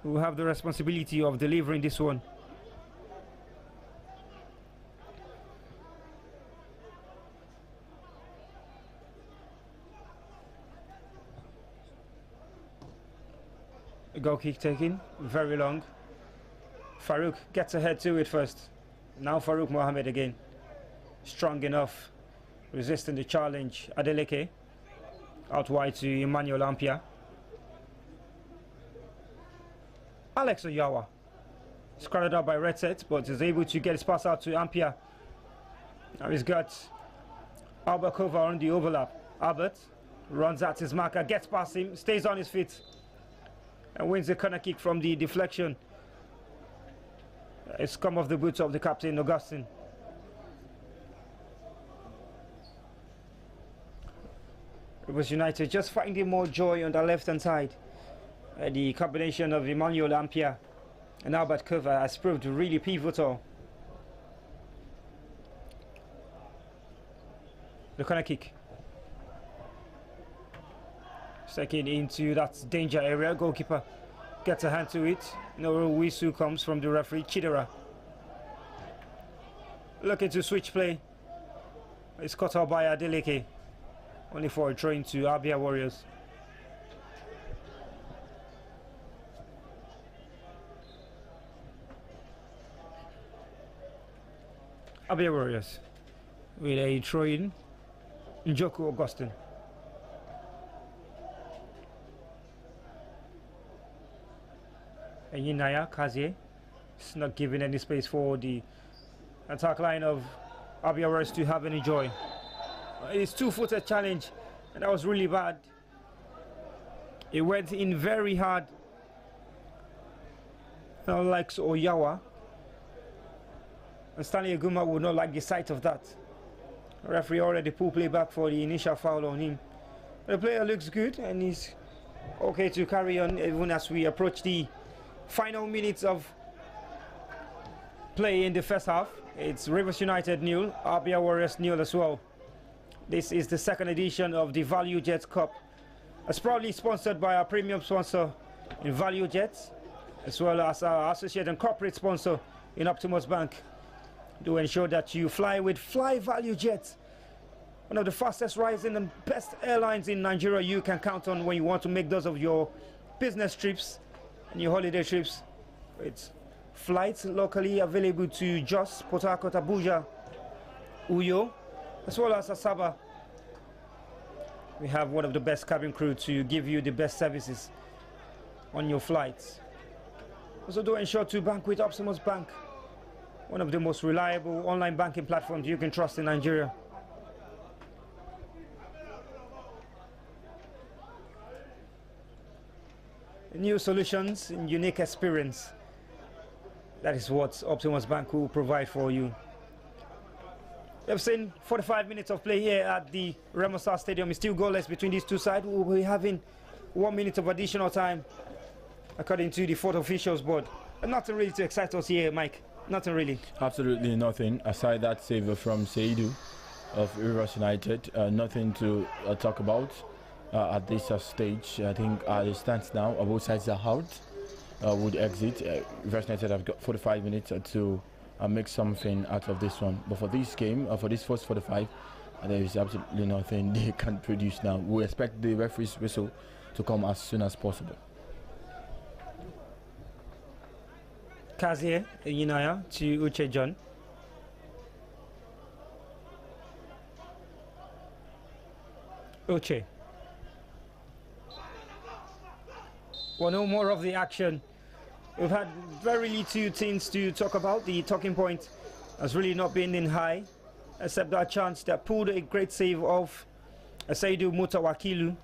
who have the responsibility of delivering this one. A goal kick taken, very long. Farouk gets ahead to it first. Now Farouk Mohammed again. Strong enough, resisting the challenge. Adeleke out wide to Emmanuel Ampia. Alex Oyawa, scattered out by Red Set, but is able to get his pass out to Ampia. Now he's got Albert Kova on the overlap. Albert runs at his marker, gets past him, stays on his feet, and wins the corner kick from the deflection. It's come off the boots of the captain, Augustine. Rivers United just finding more joy on the left-hand side. The combination of Emmanuel Ampia and Albert Kova has proved really pivotal. The corner kick. Second into that danger area. Goalkeeper gets a hand to it. No whistle comes from the referee, Chidera. Looking to switch play. It's cut out by Adeleke. Only for a throw into Abia Warriors. Abia Warriors with a throw in. Njoku Augustine. And Yinaya Kazie is not giving any space for the attack line of Abia Warriors to have any joy. It's 2-footed challenge, and that was really bad. It went in very hard. Unlike Oyawa. And Stanley Aguma would not like the sight of that. The referee already pulled play back for the initial foul on him. The player looks good and he's okay to carry on even as we approach the final minutes of play in the first half. It's Rivers United 0, Abia Warriors 0 as well. This is the second edition of the Value Jets Cup. It's proudly sponsored by our premium sponsor in Value Jets, as well as our associate and corporate sponsor in Optimus Bank. To ensure that you fly with Fly Value Jets, one of the fastest rising and best airlines in Nigeria you can count on when you want to make those of your business trips and your holiday trips. It's flights locally available to Jos, Port Harcourt, Abuja, Uyo, as well as Asaba. We have one of the best cabin crew to give you the best services on your flights. Also do ensure to bank with Optimus Bank, one of the most reliable online banking platforms you can trust in Nigeria. New solutions and unique experience. That is what Optimus Bank will provide for you. We've seen 45 minutes of play here at the Remo Star Stadium. It's still goalless between these two sides. We'll be having 1 minute of additional time, according to the fourth officials board. But nothing really to excite us here, Mike. Nothing really. Absolutely nothing, aside that save from Seidu of Rivers United. Nothing to talk about at this stage. I think it stands now. Both sides are out. Would exit. Rivers United have got 45 minutes to make something out of this one. But for this game, for this first 45, there is absolutely nothing they can produce now. We expect the referee's whistle to come as soon as possible. Kazie Yinaya to Uche John. Uche. Well, no more of the action. We've had very little things to talk about. The talking point has really not been in high except that chance that pulled a great save of Saidu Mutawakilu.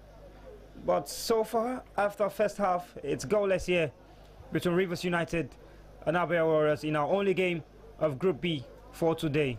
But so far, after first half, it's goalless here between Rivers United and Abia Warriors in our only game of Group B for today.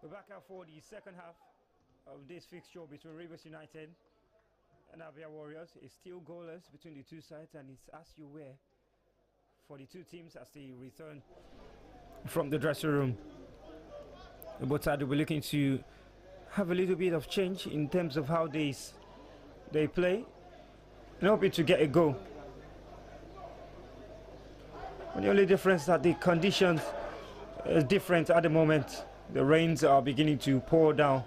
We're back out for the second half of this fixture between Rivers United and Abia Warriors. It's still goalless between the two sides, and it's as you were for the two teams as they return from the dressing room. Both sides will be looking to have a little bit of change in terms of how they play, and hoping to get a goal. And the only difference is that the conditions are different at the moment. The rains are beginning to pour down,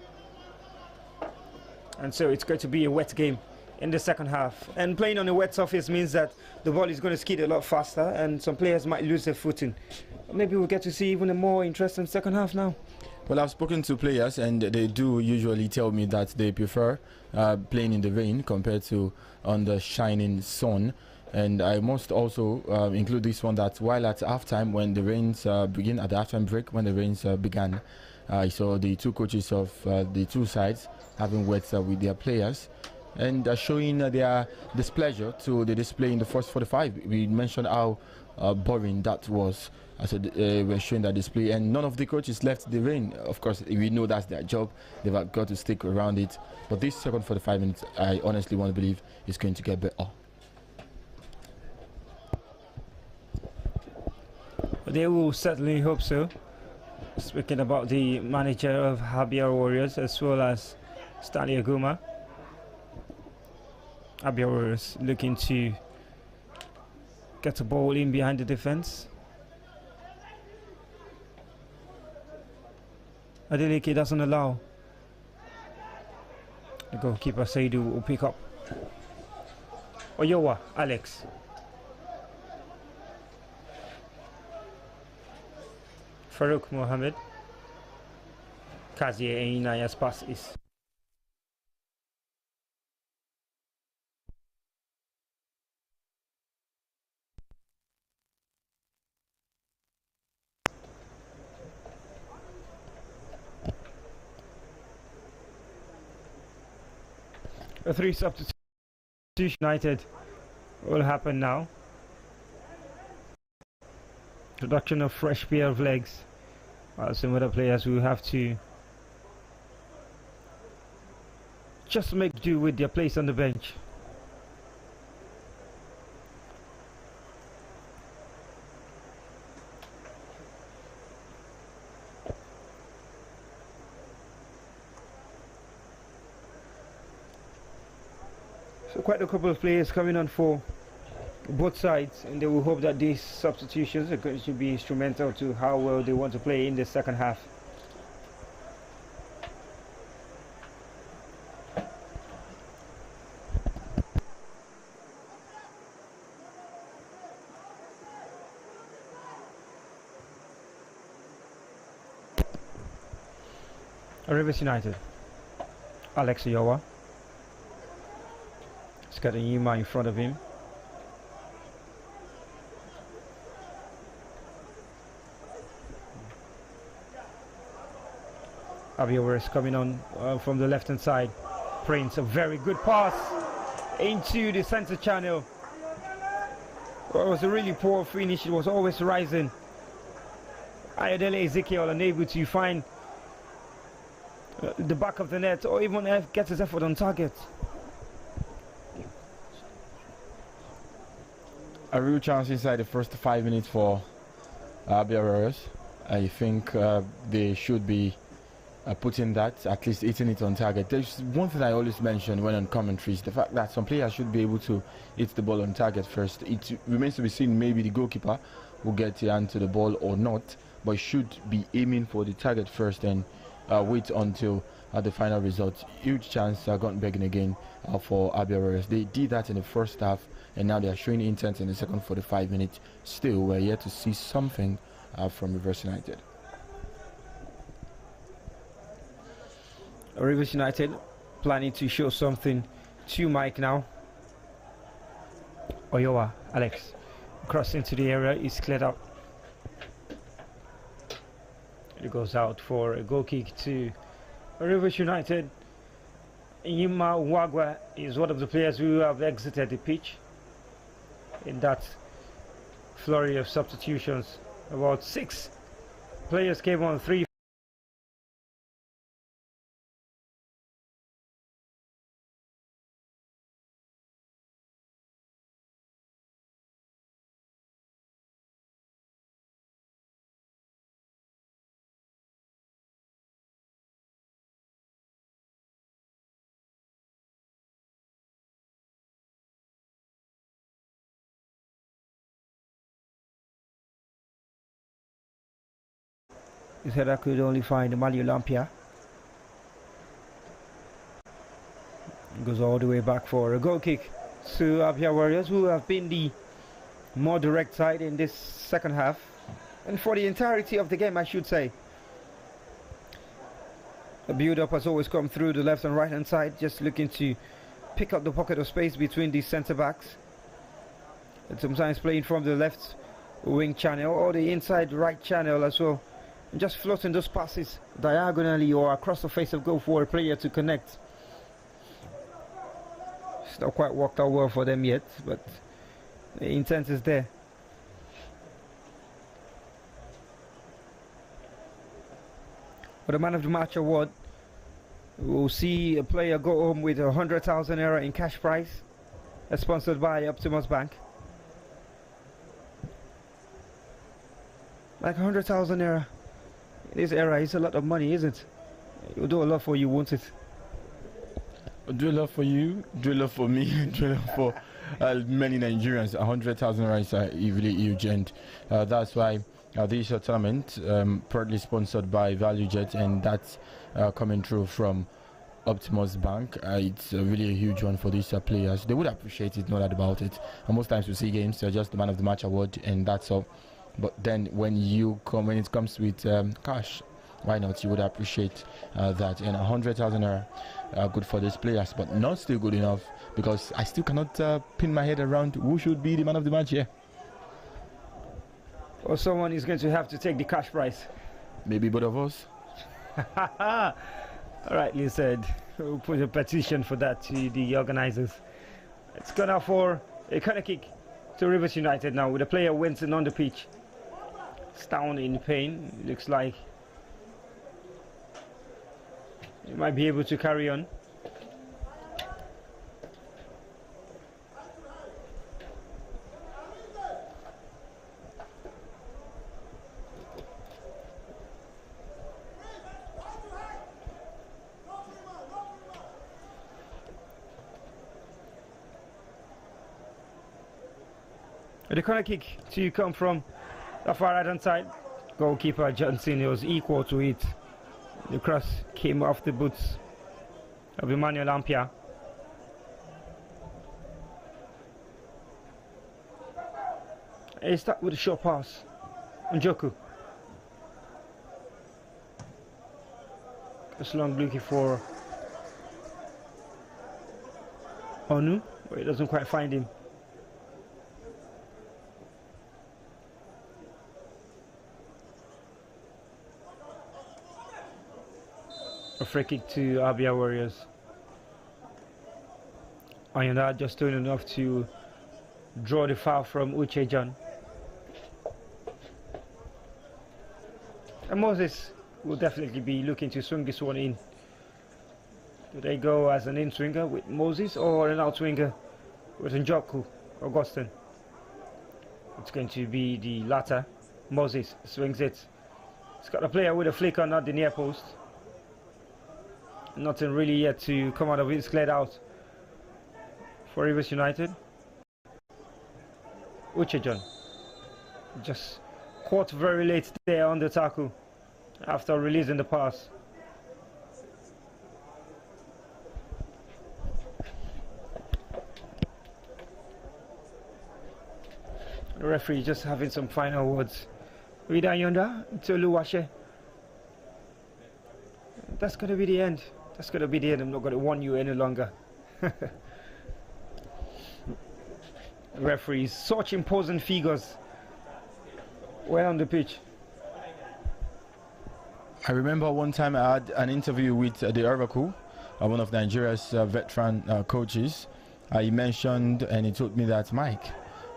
and so it's going to be a wet game in the second half. And playing on a wet surface means that the ball is going to skid a lot faster, and some players might lose their footing. Maybe we'll get to see even a more interesting second half now. Well, I've spoken to players, and they do usually tell me that they prefer playing in the rain compared to on the shining sun. And I must also include this one, that while at halftime, when the rains begin, at the halftime break, when the rains began, I saw the two coaches of the two sides having words with their players and showing their displeasure to the display in the first 45. We mentioned how boring that was. I said we're showing that display, and none of the coaches left the rain. Of course, we know that's their job. They've got to stick around it. But this second 45 minutes, I honestly want to believe is going to get better. They will certainly hope so. Speaking about the manager of Abia Warriors as well as Stanley Aguma. Abia Warriors looking to get the ball in behind the defense. Adeleke doesn't allow. The goalkeeper Saidu will pick up. Oyowa, Alex. Farouk Mohammed. Kazie Einaya's pass is. A 3 substitution United will happen now. Introduction of fresh pair of legs. Some other players will have to just make do with their place on the bench. So quite a couple of players coming on for both sides, and they will hope that these substitutions are going to be instrumental to how well they want to play in the second half. Rivers United. Alex Oyowa. He's got a Yima in front of him. Abia Warriors coming on from the left hand side. Prince, a very good pass into the center channel. Well, it was a really poor finish. It was always rising. Ayodele Ezekiel unable to find the back of the net or even get his effort on target. A real chance inside the first 5 minutes for Abia Warriors. I think they should be putting that, at least hitting it on target. There's one thing I always mention when on commentaries, the fact that some players should be able to hit the ball on target first. It remains to be seen, maybe the goalkeeper will get the hand to the ball or not, but should be aiming for the target first and wait until the final result. Huge chance gone begging again for Abia Warriors. They did that in the first half, and now they are showing intent in the second 45 minutes. Still, we're yet to see something from Rivers United. Rivers United planning to show something to Mike now. Oyowa, Alex, crossing into the area, is cleared up. It goes out for a goal kick to Rivers United. Yima Wagwa is one of the players who have exited the pitch in that flurry of substitutions. About 6 players came on, 3 His header could only find Emmanuel Lampia. Goes all the way back for a goal kick to Abia Warriors, who have been the more direct side in this second half. And for the entirety of the game, I should say. The build-up has always come through the left and right hand side, just looking to pick up the pocket of space between the centre-backs. And sometimes playing from the left wing channel or the inside right channel as well. And just floating those passes diagonally or across the face of goal for a player to connect. It's not quite worked out well for them yet, but the intent is there. For the man of the match award, we'll see a player go home with 100,000 euro in cash prize, sponsored by Optimus Bank. Like 100,000 euro in this era is a lot of money, isn't it? It'll do a lot for you, won't it? Do a lot for you, do a lot for me, do a lot for many Nigerians. 100,000 is really huge, and that's why this tournament proudly sponsored by ValueJet, and that's coming through from Optimus Bank. It's really a huge one for these players. They would appreciate it, no doubt about it. And most times we see games, they're just the man of the match award, and that's all. But then when it comes with cash, why not? You would appreciate that. And 100,000 are good for these players, but not still good enough, because I still cannot pin my head around who should be the man of the match here. Or someone is going to have to take the cash prize. Maybe both of us. Rightly said. We'll put a petition for that to the organizers. It's gone out for a corner kick to Rivers United now, with the player Winston on the pitch. It's down in pain. It looks like he might be able to carry on. The corner kick to come from the far right hand side. Goalkeeper Johnson was equal to it. The cross came off the boots of Emmanuel Lampia. He started with a short pass. Njoku. Just long looking for Onu, but he doesn't quite find him. A free kick to Abia Warriors. Ayanda just doing enough to draw the foul from Uche John. And Moses will definitely be looking to swing this one in. Do they go as an in-swinger with Moses or an out-swinger with Njoku, Augustin? It's going to be the latter. Moses swings it. He's got a player with a flick on at the near post. Nothing really yet to come out of it. It's cleared out for Rivers United. Uche John just caught very late there on the tackle after releasing the pass. The referee just having some final words with Ayonda to Luwashe. That's going to be the end. That's going to be the end. I'm not going to warn you any longer. Referees, such imposing figures. Well on the pitch. I remember one time I had an interview with the Oracle, one of Nigeria's veteran coaches. He mentioned and he told me that, Mike,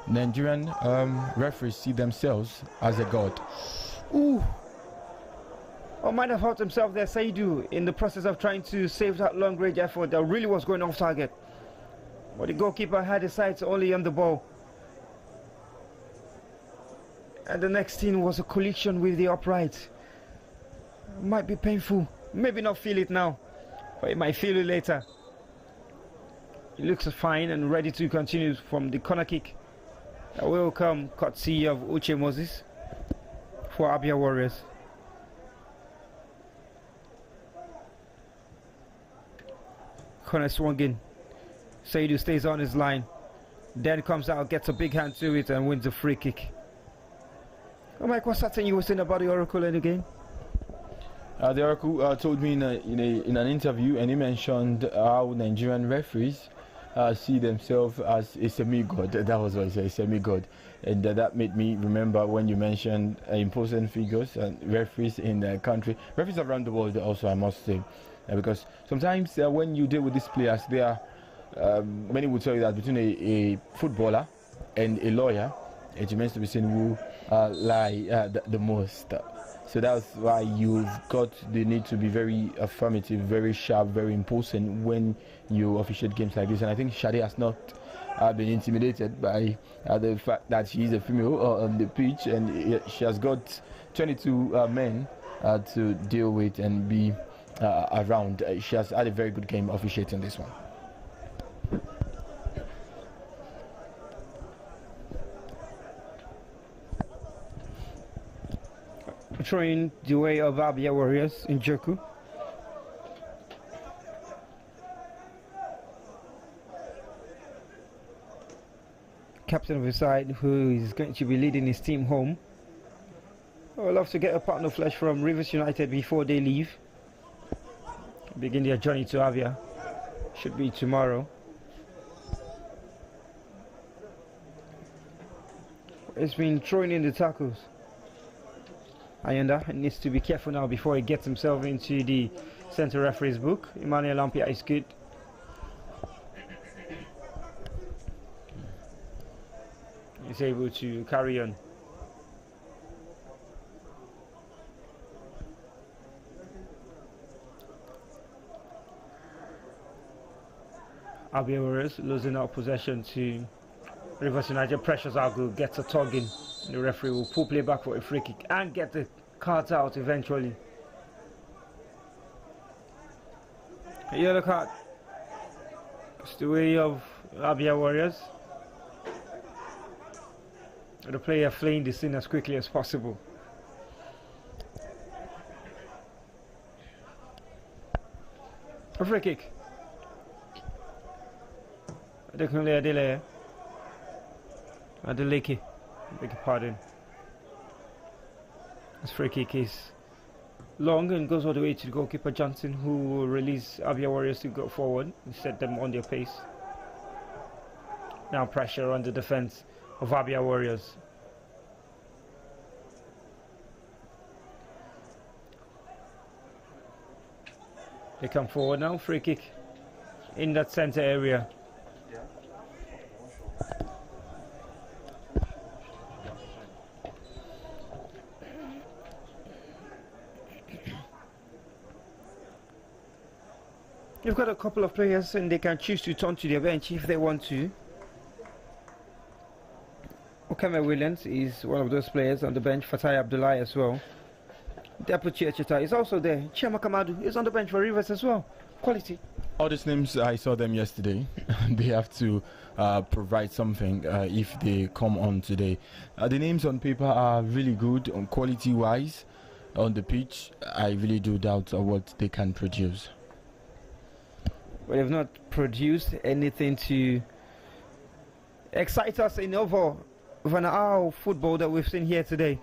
Nigerian referees see themselves as a god. Ooh. Or might have hurt himself there, Saidu, in the process of trying to save that long range effort that really was going off target. But the goalkeeper had his sights only on the ball. And the next thing was a collision with the upright. Might be painful. Maybe not feel it now, but it might feel it later. He looks fine and ready to continue from the corner kick. That will come courtesy of Uche Moses for Abia Warriors. Corner swung in. Saidu stays on his line. Then comes out, gets a big hand to it, and wins a free kick. Oh, Mike, what's that thing you were saying about the Oracle in the game? The Oracle told me in an interview, and he mentioned how Nigerian referees see themselves as a semi-god. That was what he said, semi-god. And that made me remember when you mentioned important figures and referees in the country. Referees around the world also, I must say. Because sometimes when you deal with these players, they are, many would tell you that between a footballer and a lawyer, it remains to be seen who lie the most. So that's why you've got the need to be very affirmative, very sharp, very important when you officiate games like this. And I think Shade has not been intimidated by the fact that she is a female on the pitch, and she has got 22 men to deal with and be around. She has had a very good game officiating this one. Throwing the way of Abia Warriors in Joku. Captain of the side, who is going to be leading his team home. I would love to get a partner flash from Rivers United before they leave. Begin their journey to Abia. Should be tomorrow. It's been throwing in the tackles. Ayanda needs to be careful now before he gets himself into the center referee's book. Emmanuel Lampia is good. He's able to carry on. Abia Warriors losing out possession to Rivers United. Pressures our goal, gets a tug in. The referee will pull play back for a free kick and get the cards out eventually. A yellow card. It's the way of Abia Warriors. The player fleeing the scene as quickly as possible. A free kick. Adeleke. Beg your pardon. This free kick is long and goes all the way to the goalkeeper Johnson, who will release Abia Warriors to go forward and set them on their pace. Now pressure on the defense of Abia Warriors. They come forward now, free kick in that center area. You've got a couple of players and they can choose to turn to their bench if they want to. Okeme Williams is one of those players on the bench. Fatai Abdullahi as well. Deputy Echeta is also there. Chema Kamadu is on the bench for Rivers as well. Quality. All these names, I saw them yesterday. They have to provide something if they come on today. The names on paper are really good on quality-wise. On the pitch, I really do doubt what they can produce. But they've not produced anything to excite us enough for an hour of football that we've seen here today.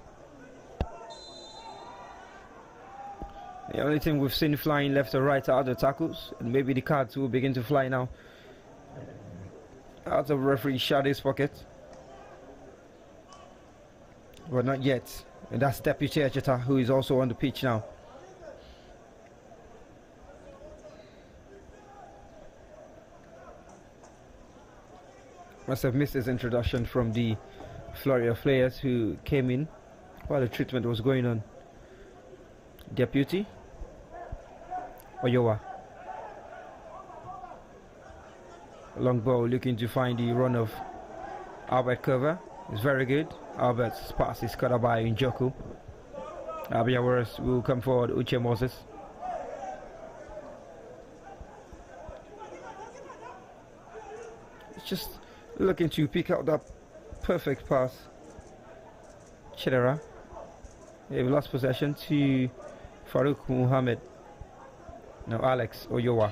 The only thing we've seen flying left or right are the tackles, and maybe the cards will begin to fly now. Out of referee Shade's pocket. But not yet. And that's Deputy Echeta, who is also on the pitch now. Must have missed his introduction from the flurry of players who came in while the treatment was going on. Deputy Oyowa. Long ball looking to find the run of Albert Cover. It's very good. Albert's pass is cut by Njoku. Abia Warriors will come forward. Uche Moses. It's just looking to pick out that perfect pass. Chidera. They've lost possession to Farouk Muhammad. Now Alex Oyowa.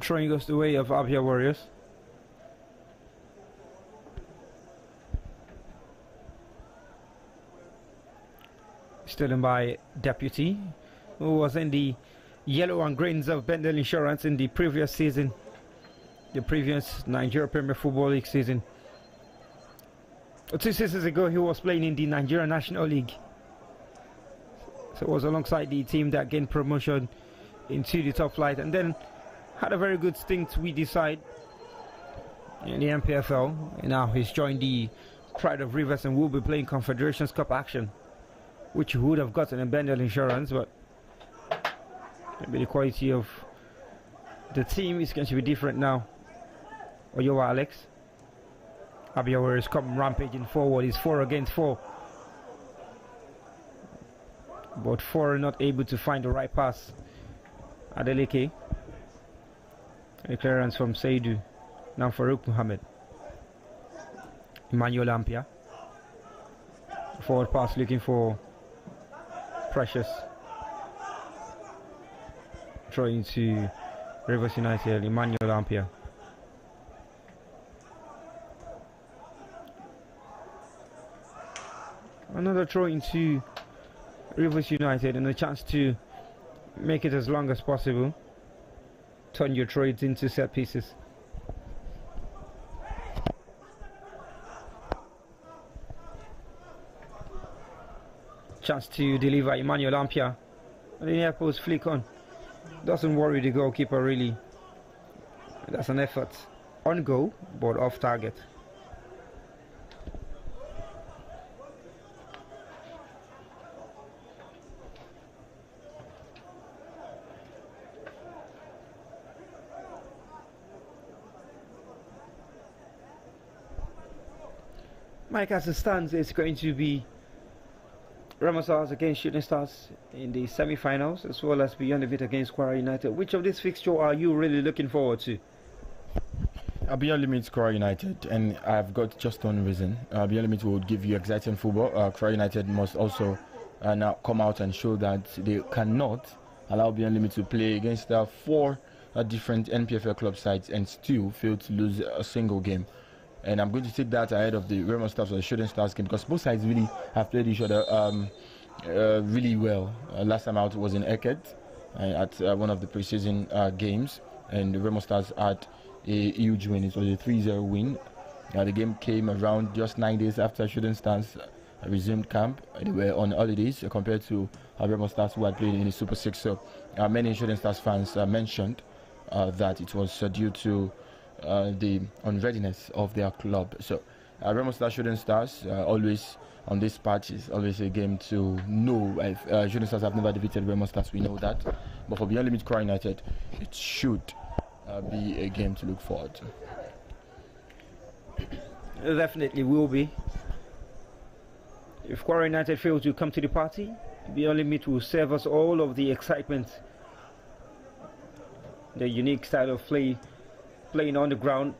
Throwing goes the way of Abia Warriors. Stolen by Deputy, who was in the yellow and greens of Bendel Insurance in the previous season, the previous Nigeria Premier Football League season. 2 seasons ago, he was playing in the Nigeria National League. So it was alongside the team that gained promotion into the top flight, and then had a very good stint with the side in the MPFL. And now he's joined the Pride of Rivers and will be playing Confederations Cup action, which he would have gotten in Bendel Insurance, but maybe the quality of the team is going to be different now. Oyowa Alex. Abia Warriors come rampaging forward. It's 4 against 4. But 4 are not able to find the right pass. Adeleke. A clearance from Saidu. Now Farouk Muhammad. Emmanuel Ampia. Forward pass looking for Precious. Throwing to Rivers United, Emmanuel Ampia. Another throw into Rivers United and a chance to make it as long as possible. Turn your trades into set pieces. Chance to deliver Emmanuel Ampia. And the near post flick on. Doesn't worry the goalkeeper really. That's an effort on goal, but off target. Mike, as it stands, it's going to be Remo Stars against Shooting Stars in the semi-finals, as well as Beyond the Bit against Kwara United. Which of these fixtures are you really looking forward to? Beyond Limits Kwara United, and I've got just one reason. Beyond Limits will give you exciting football. Kwara United must also now come out and show that they cannot allow Beyond Limits to play against 4 different NPFL club sides and still fail to lose a single game. And I'm going to take that ahead of the Remo Stars or the Shooting Stars game, because both sides really have played each other really well. Last time out was in Eket at one of the preseason games, and the Remo Stars had a huge win. It was a 3-0 win. The game came around just 9 days after Shooting Stars resumed camp. They were on holidays compared to Remo Stars, who had played in the Super 6. So many Shooting Stars fans mentioned that it was due to the unreadiness of their club. So Remo Stars, Shooting Stars, always on this patch is always a game to know. Shooting Stars have never defeated Remo Stars, we know that. But for Beyond Limit Kwara United, it should be a game to look forward to. It definitely will be. If Kwara United fail to come to the party, Beyond Limit will serve us all of the excitement. The unique style of play, playing on the ground,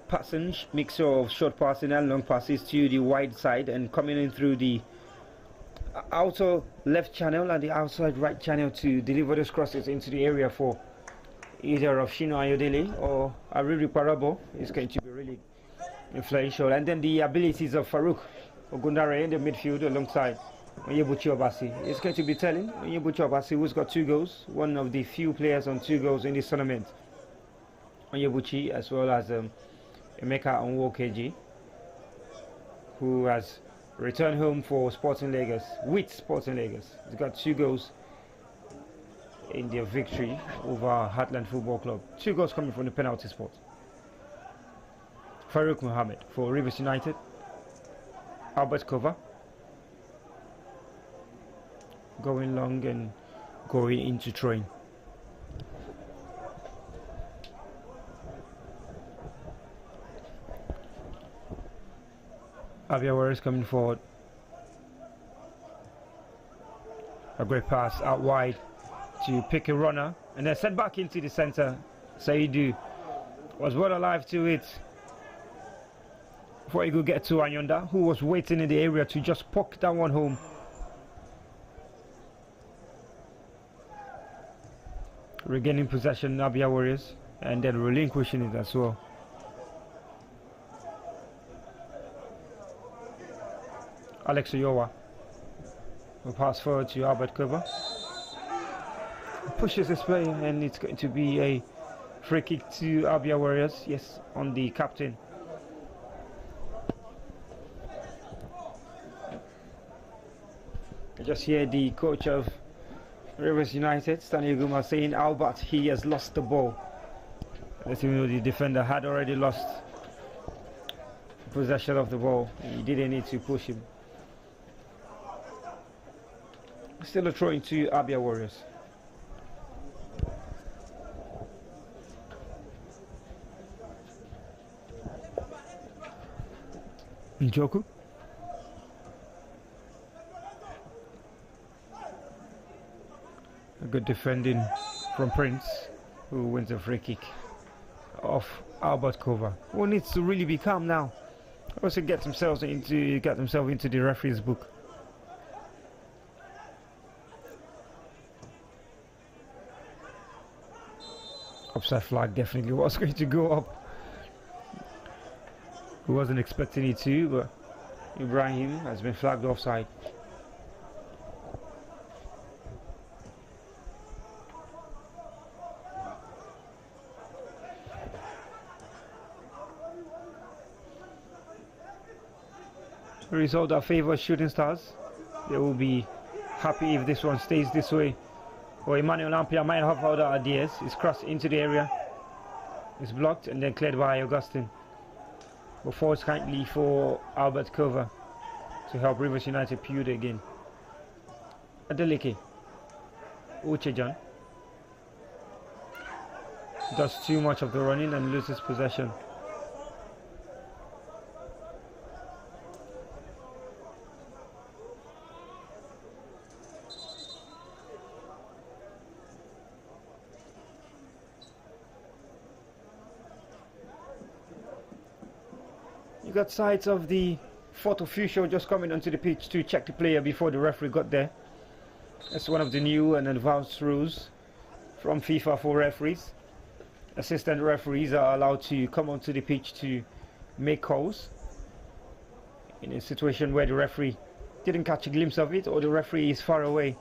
passing, mixture of short passing and long passes to the wide side and coming in through the outer left channel and the outside right channel to deliver those crosses into the area for either of Shino Ayodele or Ariri Parabo. Is going to be really influential. And then the abilities of Farouk Ogundare in the midfield alongside Onyebuchi Obasi. It's going to be telling. Onyebuchi Obasi, who's got 2 goals, one of the few players on 2 goals in this tournament. Onyebuchi, as well as Emeka Onwokeji, who has returned home for Sporting Lagos, with Sporting Lagos. He's got 2 goals in their victory over Heartland Football Club. 2 goals coming from the penalty spot. Farouk Mohammed for Rivers United. Albert Kova going long and going into train. Abia Warriors coming forward. A great pass out wide to pick a runner and then sent back into the center. Saidu was well alive to it before he could get to Anyonda, who was waiting in the area to just poke that one home. Regaining possession, Abia Warriors. and then relinquishing it as well. Alex Oyowa will pass forward to Albert Koba. Pushes this play, and it's going to be a free kick to Abia Warriors. Yes, on the captain. I just hear the coach of Rivers United, Stanley Guma, saying Albert, he has lost the ball. Let him know the defender had already lost possession of the ball. He didn't need to push him. Still a throw into Abia Warriors. Njoku. A good defending from Prince, who wins a free kick off Albert Kova, who needs to really be calm now. Also get themselves into the referee's book. Offside flag definitely was going to go up. He wasn't expecting it to, but Ibrahim has been flagged offside. A result that favours Shooting Stars. They will be happy if this one stays this way. Or Emmanuel Ampia might have other ideas. It's crossed into the area. It's blocked and then cleared by Augustine. But forwards kindly for Albert Cover to help Rivers United Pewter again. Adeleke. Uchejan does too much of the running and loses possession. You got sights of the fourth official just coming onto the pitch to check the player before the referee got there. That's one of the new and advanced rules from FIFA for referees. Assistant referees are allowed to come onto the pitch to make calls in a situation where the referee didn't catch a glimpse of it or the referee is far away.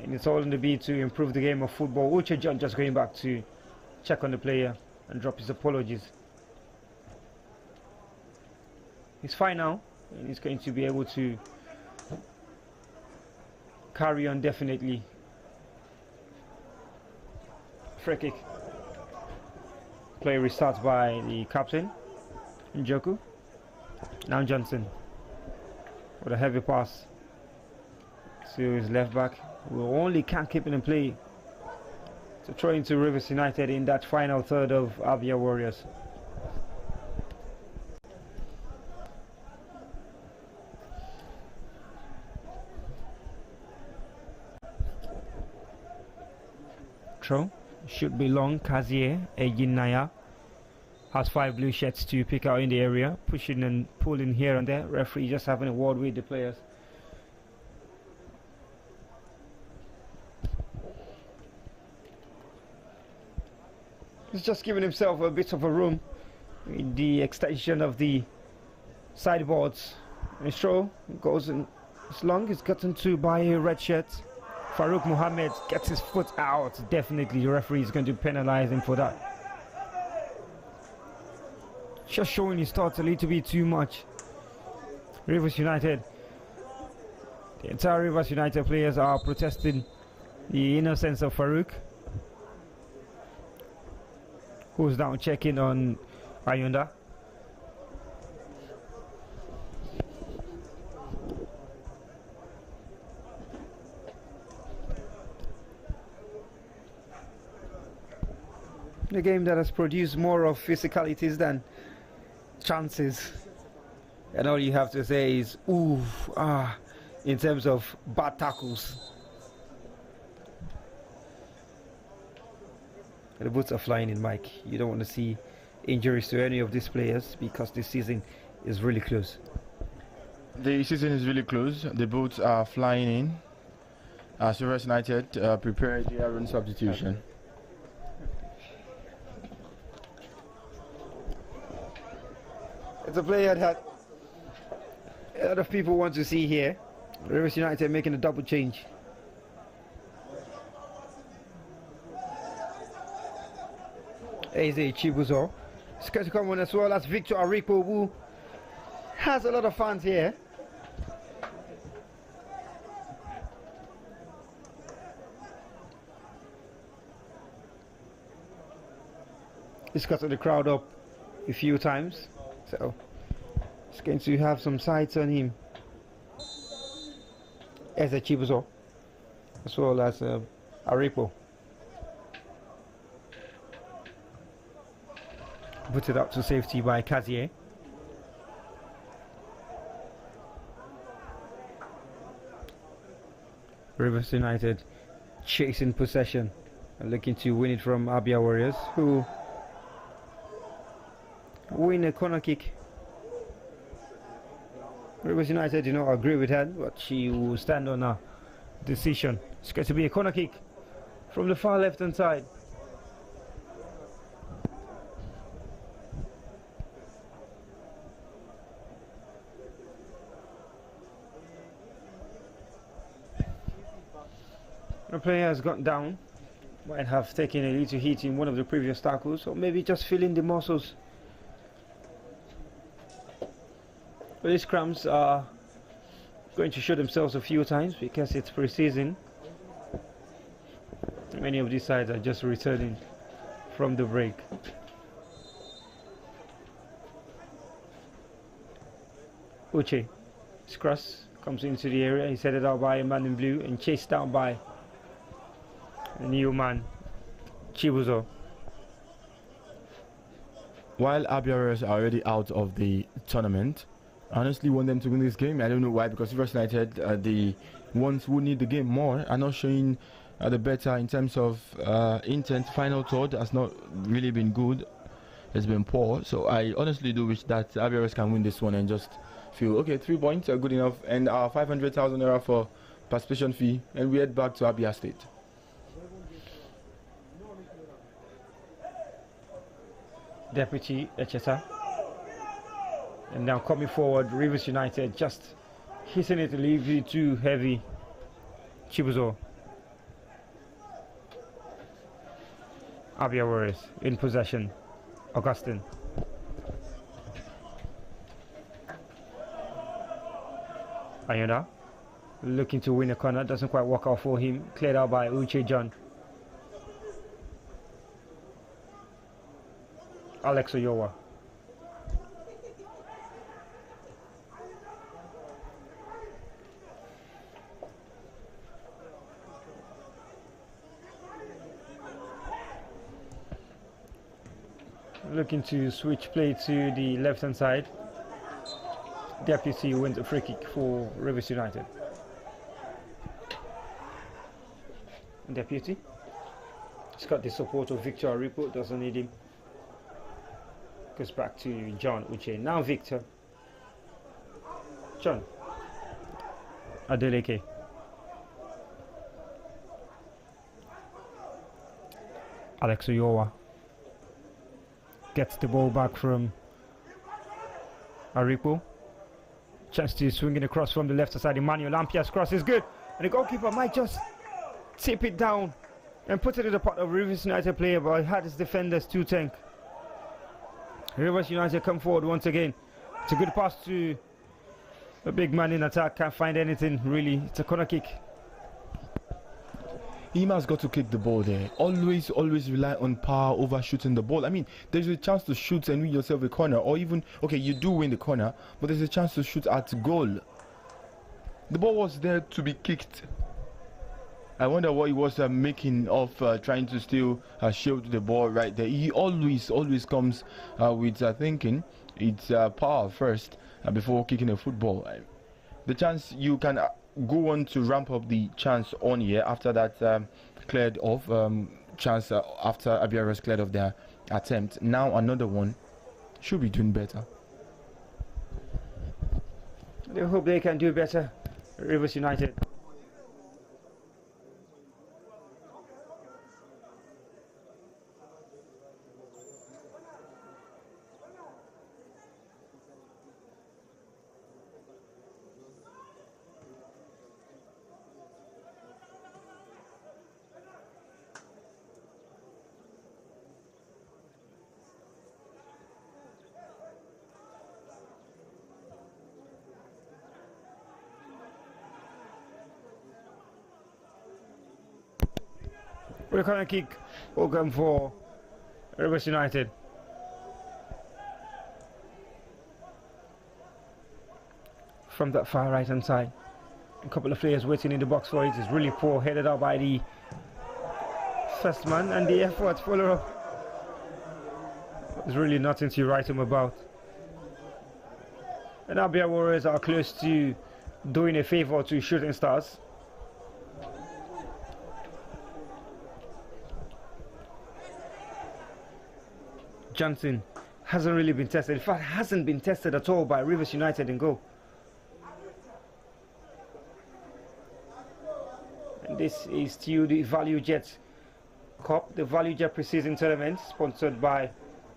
And it's all in the bid to improve the game of football. Uche John just going back to check on the player and drop his apologies. He's fine now, and he's going to be able to carry on definitely. Free kick. Play restarts by the captain, Njoku. Now Johnson with a heavy pass to his left back. We only can't keep it in play to throw into Rivers United in that final third of Abia Warriors. Throw should be long. Kazier Ejinaya has 5 blue shirts to pick out in the area, pushing and pulling here and there. Referee just having a word with the players. He's just giving himself a bit of a room in the extension of the sideboards. And throw goes in as long. It's gotten to by a red shirt. Farouk Mohammed gets his foot out. Definitely the referee is going to penalize him for that. Just showing his thoughts a little bit too much. Rivers United. The entire Rivers United players are protesting the innocence of Farouk, who's down checking on Ayunda. A game that has produced more of physicalities than chances, and all you have to say is ooh, in terms of bad tackles. The boots are flying in, Mike. You don't want to see injuries to any of these players because this season is really close. The season is really close. The boots are flying in. Rivers United prepare their own substitution. It's a player that a lot of people want to see here. Rivers United making a double change. Eze Chibuzo. It's going to come on as well as Victor Aripo, who has a lot of fans here. He's got the crowd up a few times, so it's going to have some sights on him. As a Chibuzo, as well as Aripo. Put it up to safety by Kazier. Rivers United chasing possession and looking to win it from Abia Warriors, who win a corner kick. Rivers United do not agree with her, but she will stand on her decision. It's going to be a corner kick from the far left hand side. The player has gone down, might have taken a little hit in one of the previous tackles, or maybe just feeling the muscles. But these cramps are going to show themselves a few times because it's pre-season. Many of these sides are just returning from the break. Uche, his cross comes into the area. He's headed out by a man in blue and chased down by a new man, Chibuzo. While Abia Warriors are already out of the tournament, I honestly want them to win this game. I don't know why, because Rivers United, the ones who need the game more, are not showing the better in terms of intent. Final third has not really been good. It's been poor. So I honestly do wish that Abia Warriors can win this one and just feel, okay, 3 points are good enough, and 500,000 naira for participation fee, and we head back to Abia State. Deputy Echeta. And now coming forward, Rivers United just hitting it a little bit too heavy. Chibuzo. Abia Warriors in possession. Augustine. Ayona looking to win a corner, doesn't quite work out for him. Cleared out by Uche John. Alex Oyowa. Looking to switch play to the left hand side. Deputy wins a free kick for Rivers United. Deputy. He's got the support of Victor Aripo, doesn't need him. Goes back to John Uche. Now Victor. John. Adeleke. Alex Oyowa gets the ball back from Aripo. Chance to swing it across from the left side. Emmanuel Lampia's cross is good, and the goalkeeper might just tip it down and put it in the pot of Rivers United player, but it had his defenders to tank. Rivers United come forward once again. It's a good pass to a big man in attack. Can't find anything really. It's a corner kick. Ima's got to kick the ball there. Always rely on power over shooting the ball. I mean, there's a chance to shoot and win yourself a corner, or even, okay, you do win the corner, but there's a chance to shoot at goal. The ball was there to be kicked. I wonder what he was making of trying to still shield the ball right there. He always comes with thinking it's power first before kicking a football. The chance you can go on to ramp up the chance on here after that cleared off chance after Abiaras cleared off their attempt. Now another one. Should be doing better. They hope they can do better. Rivers United. With a corner kick, welcome for Rivers United. From that far right hand side, a couple of players waiting in the box for it. It's really poor, headed out by the first man, and the effort follow up. There's really nothing to write him about. And Abia Warriors are close to doing a favour to Shooting Stars. Johnson hasn't really been tested. In fact, hasn't been tested at all by Rivers United in goal. And this is still the Value Jet Cup, the Value Jet Preseason Tournament, sponsored by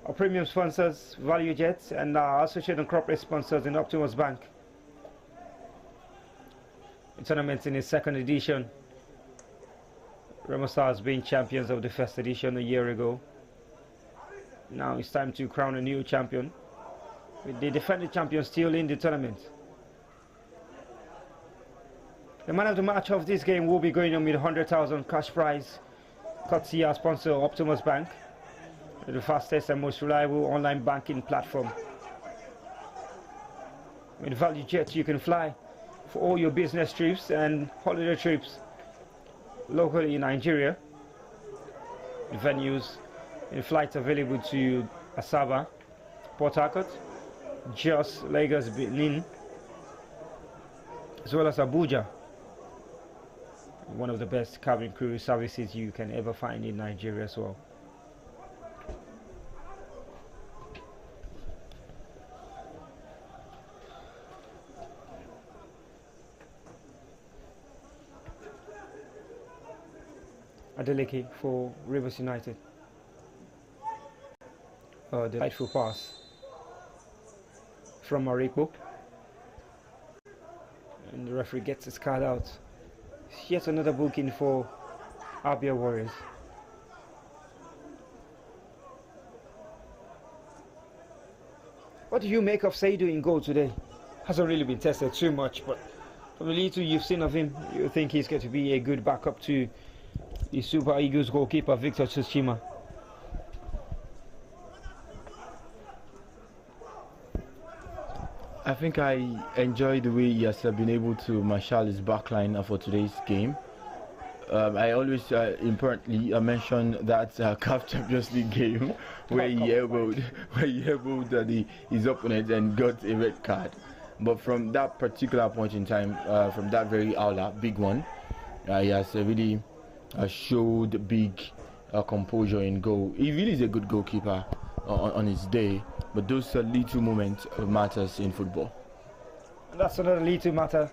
our premium sponsors, Value Jet, and our associate and corporate sponsors in Optimus Bank. The tournament in its second edition. Remo Stars being champions of the first edition a year ago. Now it's time to crown a new champion, with the defending champion still in the tournament. The man of the match of this game will be going on with 100,000 cash prize, courtesy our sponsor Optimus Bank, the fastest and most reliable online banking platform. With Value Jet, you can fly for all your business trips and holiday trips locally in Nigeria. The venues and flights available to Asaba, Port Harcourt, Jos, Lagos, Benin, as well as Abuja. One of the best cabin crew services you can ever find in Nigeria as well. Adeleke for Rivers United. The delightful pass from Maripo, and the referee gets his card out. Yet another booking for Abia Warriors. What do you make of Saidu in goal today? Hasn't really been tested too much, but from the little you've seen of him, you think he's going to be a good backup to the Super Eagles goalkeeper Victor Tsushima. I think I enjoy the way he has been able to marshal his backline for today's game. I always importantly mention that CAF Champions League game where he elbowed his opponent and got a red card. But from that particular point in time, from that very aula, big one, he has really showed big composure in goal. He really is a good goalkeeper on his day. But those are little moments matters in football. That's another little matter,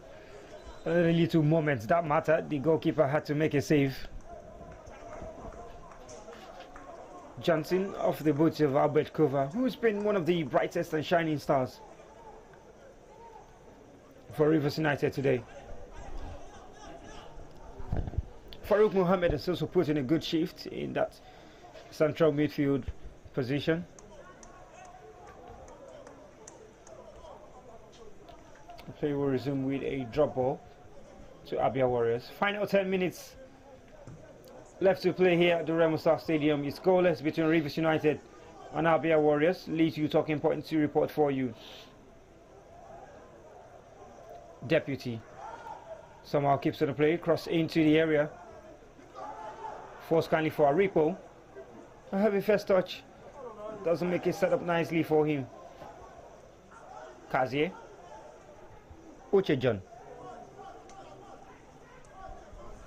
another little moments that matter. The goalkeeper had to make a save. Johnson off the boots of Albert Kova, who's been one of the brightest and shining stars for Rivers United today. Farouk Mohammed has also put in a good shift in that central midfield position. The play will resume with a drop ball to Abia Warriors. Final 10 minutes left to play here at the Remo Star Stadium. It's goalless between Rivers United and Abia Warriors. Lead you talking points to report for you. Deputy somehow keeps on the play, cross into the area. Force kindly for Aripo. A heavy first touch. Doesn't make it set up nicely for him. Kazie. Uche John.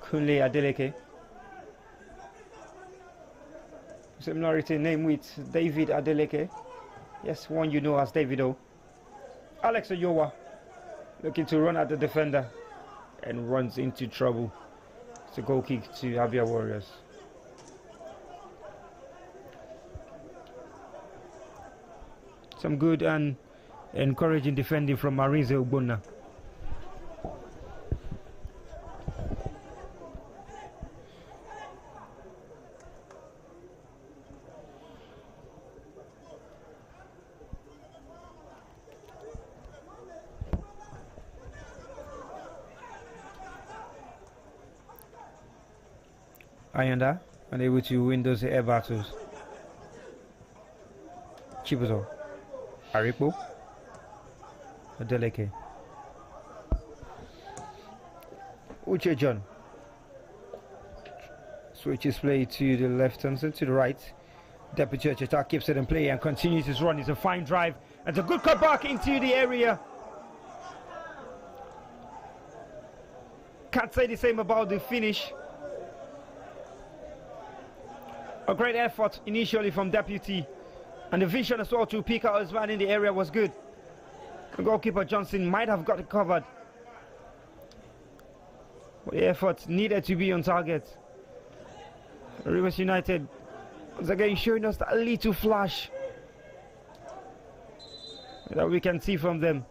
Kunle Adeleke. Similarity name with David Adeleke. Yes, one you know as Davido. Alex Oyowa looking to run at the defender and runs into trouble. It's a goal kick to Abia Warriors. Some good and encouraging defending from Marinze Ubona. Ayanda unable to win those air battles. Chibuzo, Aripo, Adeleke, Uche John. Switches play to the left and to the right. Deputy Church keeps it in play and continues his run. It's a fine drive. And a good cut back into the area. Can't say the same about the finish. A great effort initially from Deputy. And the vision as well to pick out his man in the area was good. The goalkeeper Johnson might have got it covered. But the effort needed to be on target. Rivers United once again showing us that little flash that we can see from them.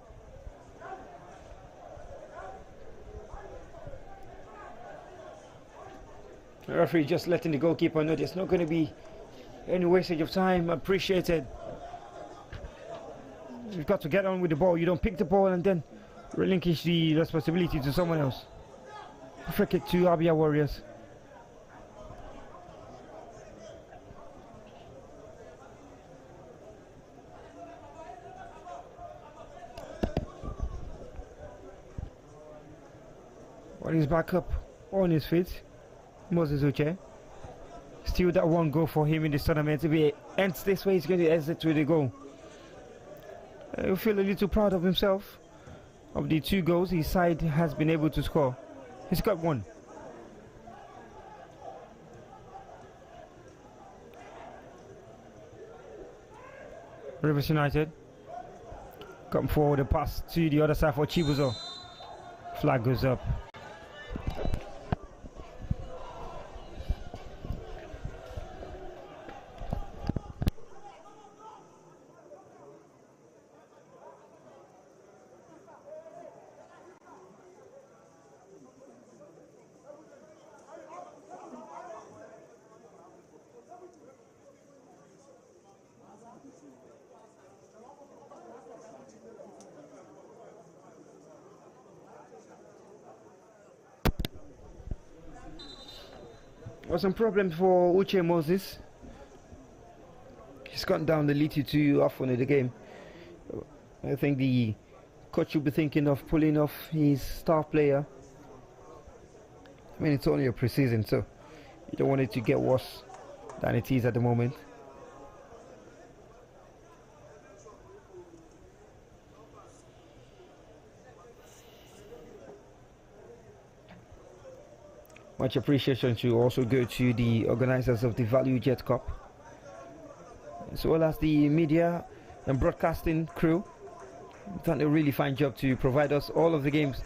The referee just letting the goalkeeper know there's not going to be any wastage of time. Appreciated. You've got to get on with the ball. You don't pick the ball and then relinquish the responsibility to someone else. Free kick to Abia Warriors. Well, he's back up on his feet. Moses Uche. Still that one goal for him in this tournament. If he ends this way, he's going to exit with a goal. He'll feel a little proud of himself. Of the 2 goals his side has been able to score, he's got 1. Rivers United come forward, a pass to the other side for Chibuzo. Flag goes up. Was some problems for Uche Moses. He's gone down the little too often in the game. I think the coach will be thinking of pulling off his star player. I mean, it's only a pre-season, so you don't want it to get worse than it is at the moment. Much appreciation to also go to the organizers of the Value Jet Cup, as well as the media and broadcasting crew. They've done a really fine job to provide us all of the games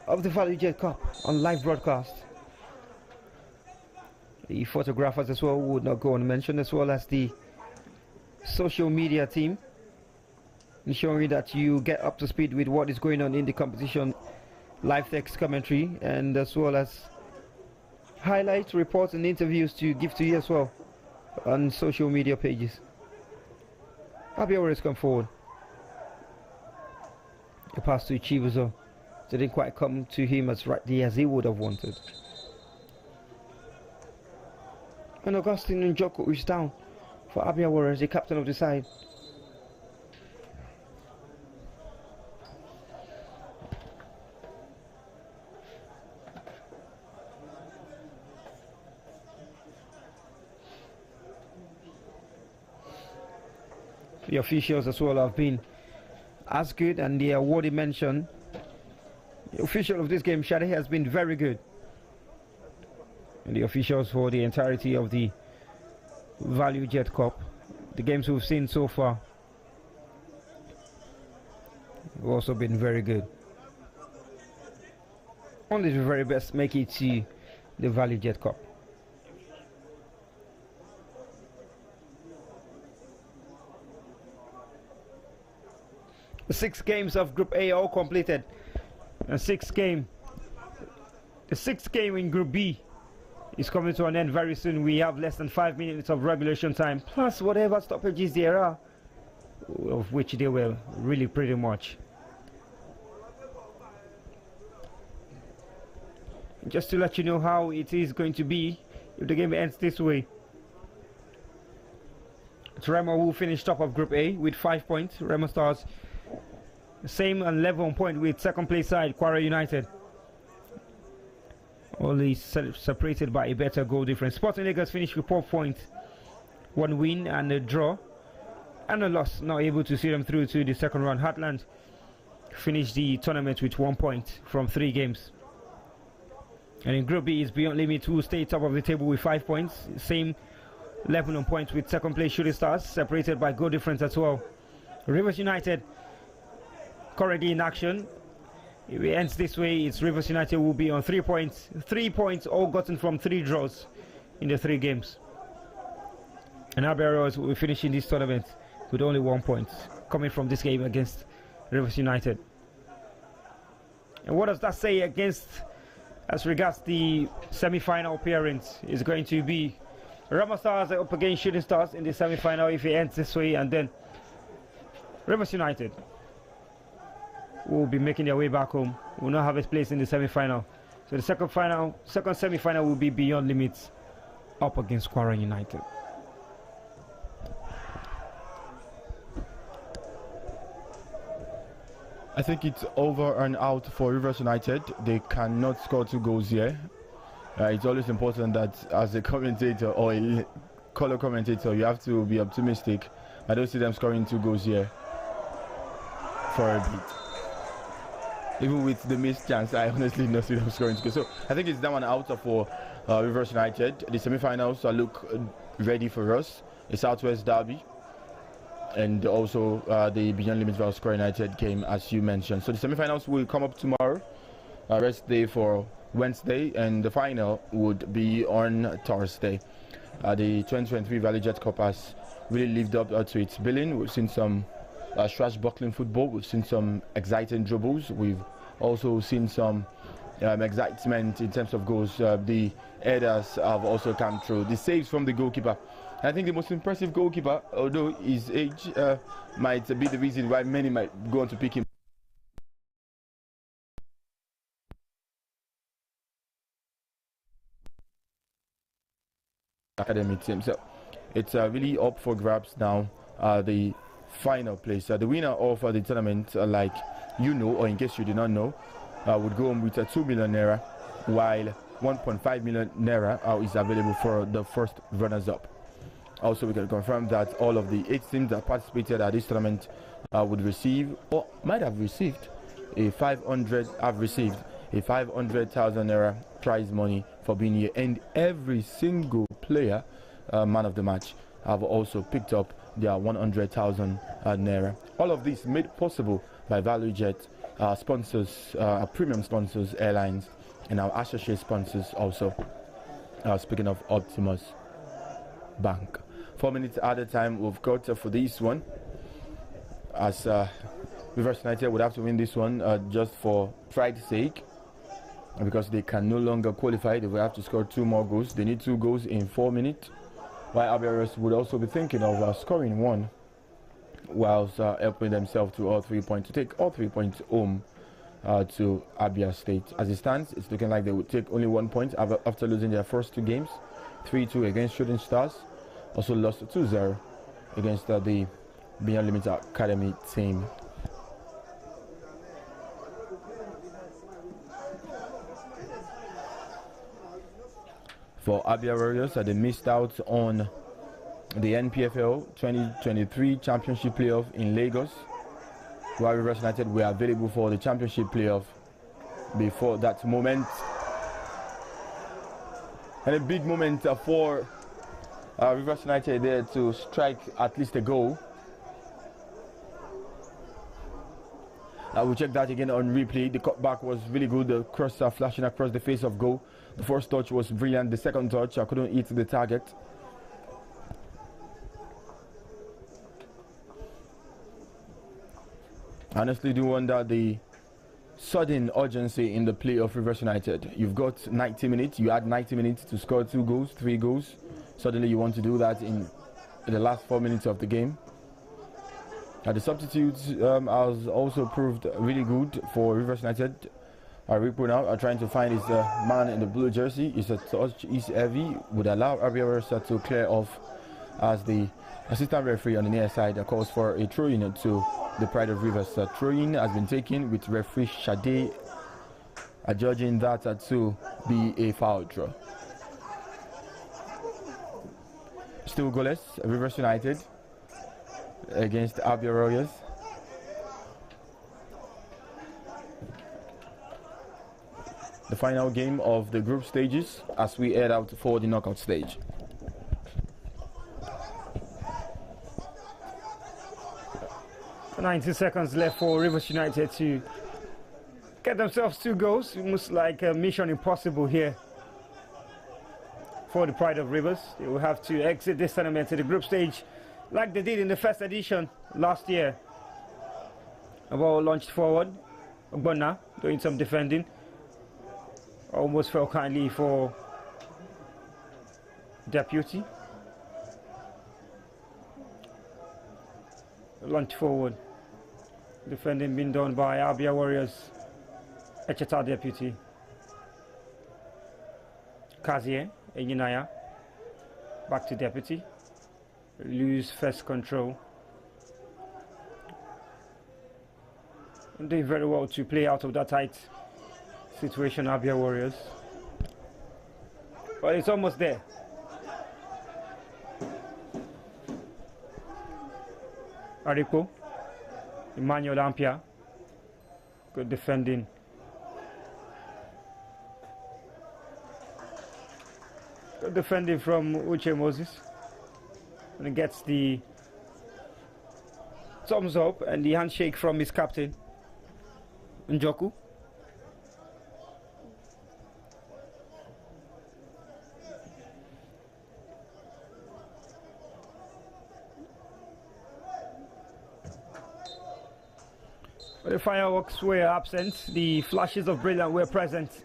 of the Value Jet Cup on live broadcast. The photographers as well would not go unmentioned, as well as the social media team, ensuring that you get up to speed with what is going on in the competition, live text commentary, and as well as highlights, reports and interviews to give to you as well on social media pages. Abia Warriors come forward. A pass to Chibuzo didn't quite come to him as rightly as he would have wanted. And Augustine Njoko is down for Abia Warriors, the captain of the side. The officials as well have been as good, and the awardee mentioned, the official of this game, Shade, has been very good. And the officials for the entirety of the Value Jet Cup, the games we've seen so far, have also been very good. Only the very best make it to the Value Jet Cup. The 6 games of Group A are all completed. And the 6th game in Group B is coming to an end very soon. We have less than 5 minutes of regulation time, plus whatever stoppages there are, of which there were really pretty much. Just to let you know how it is going to be if the game ends this way, Remo will finish top of Group A with 5 points. Remo Stars same and level on point with second place side Kwara United, only separated by a better goal difference. Sporting Lagos finished with 4 points, 1 win and a draw and a loss, not able to see them through to the second round. Heartland finished the tournament with 1 point from 3 games. And in Group B is Beyond Limit, who stay top of the table with 5 points, same level on points with second place Shooting Stars, separated by goal difference as well. Rivers United currently in action. If it ends this way, it's Rivers United will be on 3 points. 3 points all gotten from 3 draws in the 3 games. And Abia Royals will be finishing this tournament with only 1 point coming from this game against Rivers United. And what does that say against, as regards the semi-final appearance? Is going to be Rama Stars up against Shooting Stars in the semi-final if it ends this way, and then Rivers United will be making their way back home, will not have a place in the semi-final. So the second semi-final will be Beyond Limits up against Kwara United. I think it's over and out for Rivers United. They cannot score 2 goals here. It's always important that as a commentator or a color commentator, you have to be optimistic. I don't see them scoring 2 goals here for a bit. Even with the missed chance, I honestly don't see them scoring 2 goals. So I think it's down and out for Rivers United. The semi-finals look ready for us. The Southwest Derby and also the Beyond Limits vs Kwara United game, as you mentioned. So the semi-finals will come up tomorrow. Rest day for Wednesday, and the final would be on Thursday. The 2023 Valley Jet Cup has really lived up to its billing. We've seen some swashbuckling football. We've seen some exciting dribbles. We've also seen some excitement in terms of goals. The headers have also come through. The saves from the goalkeeper. I think the most impressive goalkeeper, although his age might be the reason why many might go on to pick him. Academy team. So it's really up for grabs now. The final place, the winner of the tournament, like you know, or in case you did not know, would go on with 2 million naira, while 1.5 million naira is available for the first runners-up. Also, we can confirm that all of the 8 teams that participated at this tournament would receive, or might have received, a 500,000 naira prize money for being here, and every single player, man of the match, have also picked up their 100,000 naira. All of this made possible by ValueJet, sponsors, premium sponsors, airlines, and our associate sponsors also. Speaking of Optimus Bank. 4 minutes at a time we've got for this one, as Rivers United would have to win this one just for pride's sake, because they can no longer qualify. They will have to score 2 more goals. They need 2 goals in 4 minutes, while Abia would also be thinking of scoring 1, whilst helping themselves to all 3 points, to take all 3 points home to Abia State. As it stands, it's looking like they would take only 1 point after losing their first 2 games, 3-2 against Shooting Stars, also lost 2-0 against the Beyond Limits Academy team. For Abia Warriors, they missed out on the NPFL 2023 Championship Playoff in Lagos, while Rivers United were available for the Championship Playoff before that moment. And a big moment for Rivers United there to strike at least a goal. We'll check that again on replay. The cutback was really good. The cross flashing across the face of goal. The first touch was brilliant. The second touch, I couldn't hit the target. I honestly do wonder the sudden urgency in the play of Rivers United. You've got 90 minutes. You had 90 minutes to score 2 goals, 3 goals. Suddenly you want to do that in the last 4 minutes of the game. The substitutes has also proved really good for Rivers United. Ripo now are trying to find his man in the blue jersey. It's a touch, is heavy, would allow Abia Warriors to clear off as the assistant referee on the near side calls for a throw-in to the Pride of Rivers. Throw-in has been taken with referee Shade adjudging that to be a foul draw. Still goalless, Rivers United against Abia Warriors. The final game of the group stages as we head out for the knockout stage. So 90 seconds left for Rivers United to get themselves 2 goals. Almost like a mission impossible here for the Pride of Rivers. They will have to exit this tournament to the group stage like they did in the first edition last year. A ball launched forward. Ogbonna doing some defending. Almost fell kindly for Deputy. Launch forward. Defending being done by Abia Warriors. Echeta Deputy. Kazie, Enyinaya. Back to Deputy. Lose first control. And doing very well to play out of that tight situation, Abia Warriors. But it's almost there. Aripo, Emmanuel Ampia, good defending. Good defending from Uche Moses. And he gets the thumbs up and the handshake from his captain, Njoku. The fireworks were absent, the flashes of brilliance were present.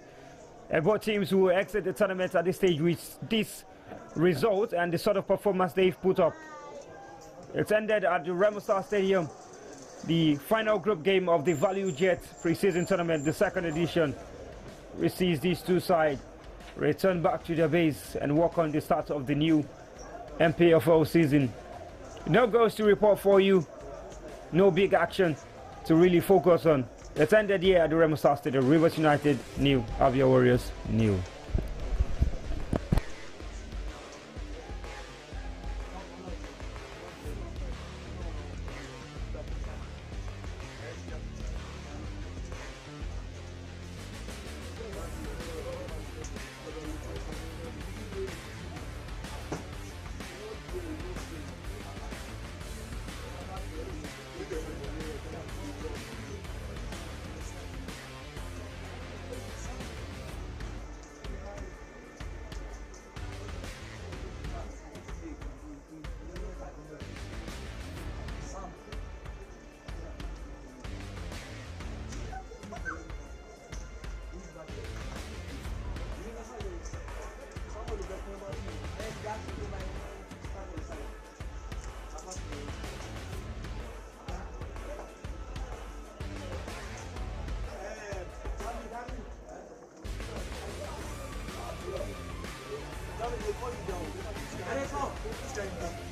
And both teams will exit the tournament at this stage with this result and the sort of performance they've put up. It's ended at the Remo Star Stadium, the final group game of the Value Jet pre-season tournament, the second edition. We see these two sides return back to their base and work on the start of the new MPFL season. No goals to report for you, no big action to really focus on. It's ended here at the Remo Star Stadium. Rivers United, new. Abia Warriors, new. Allez, prends.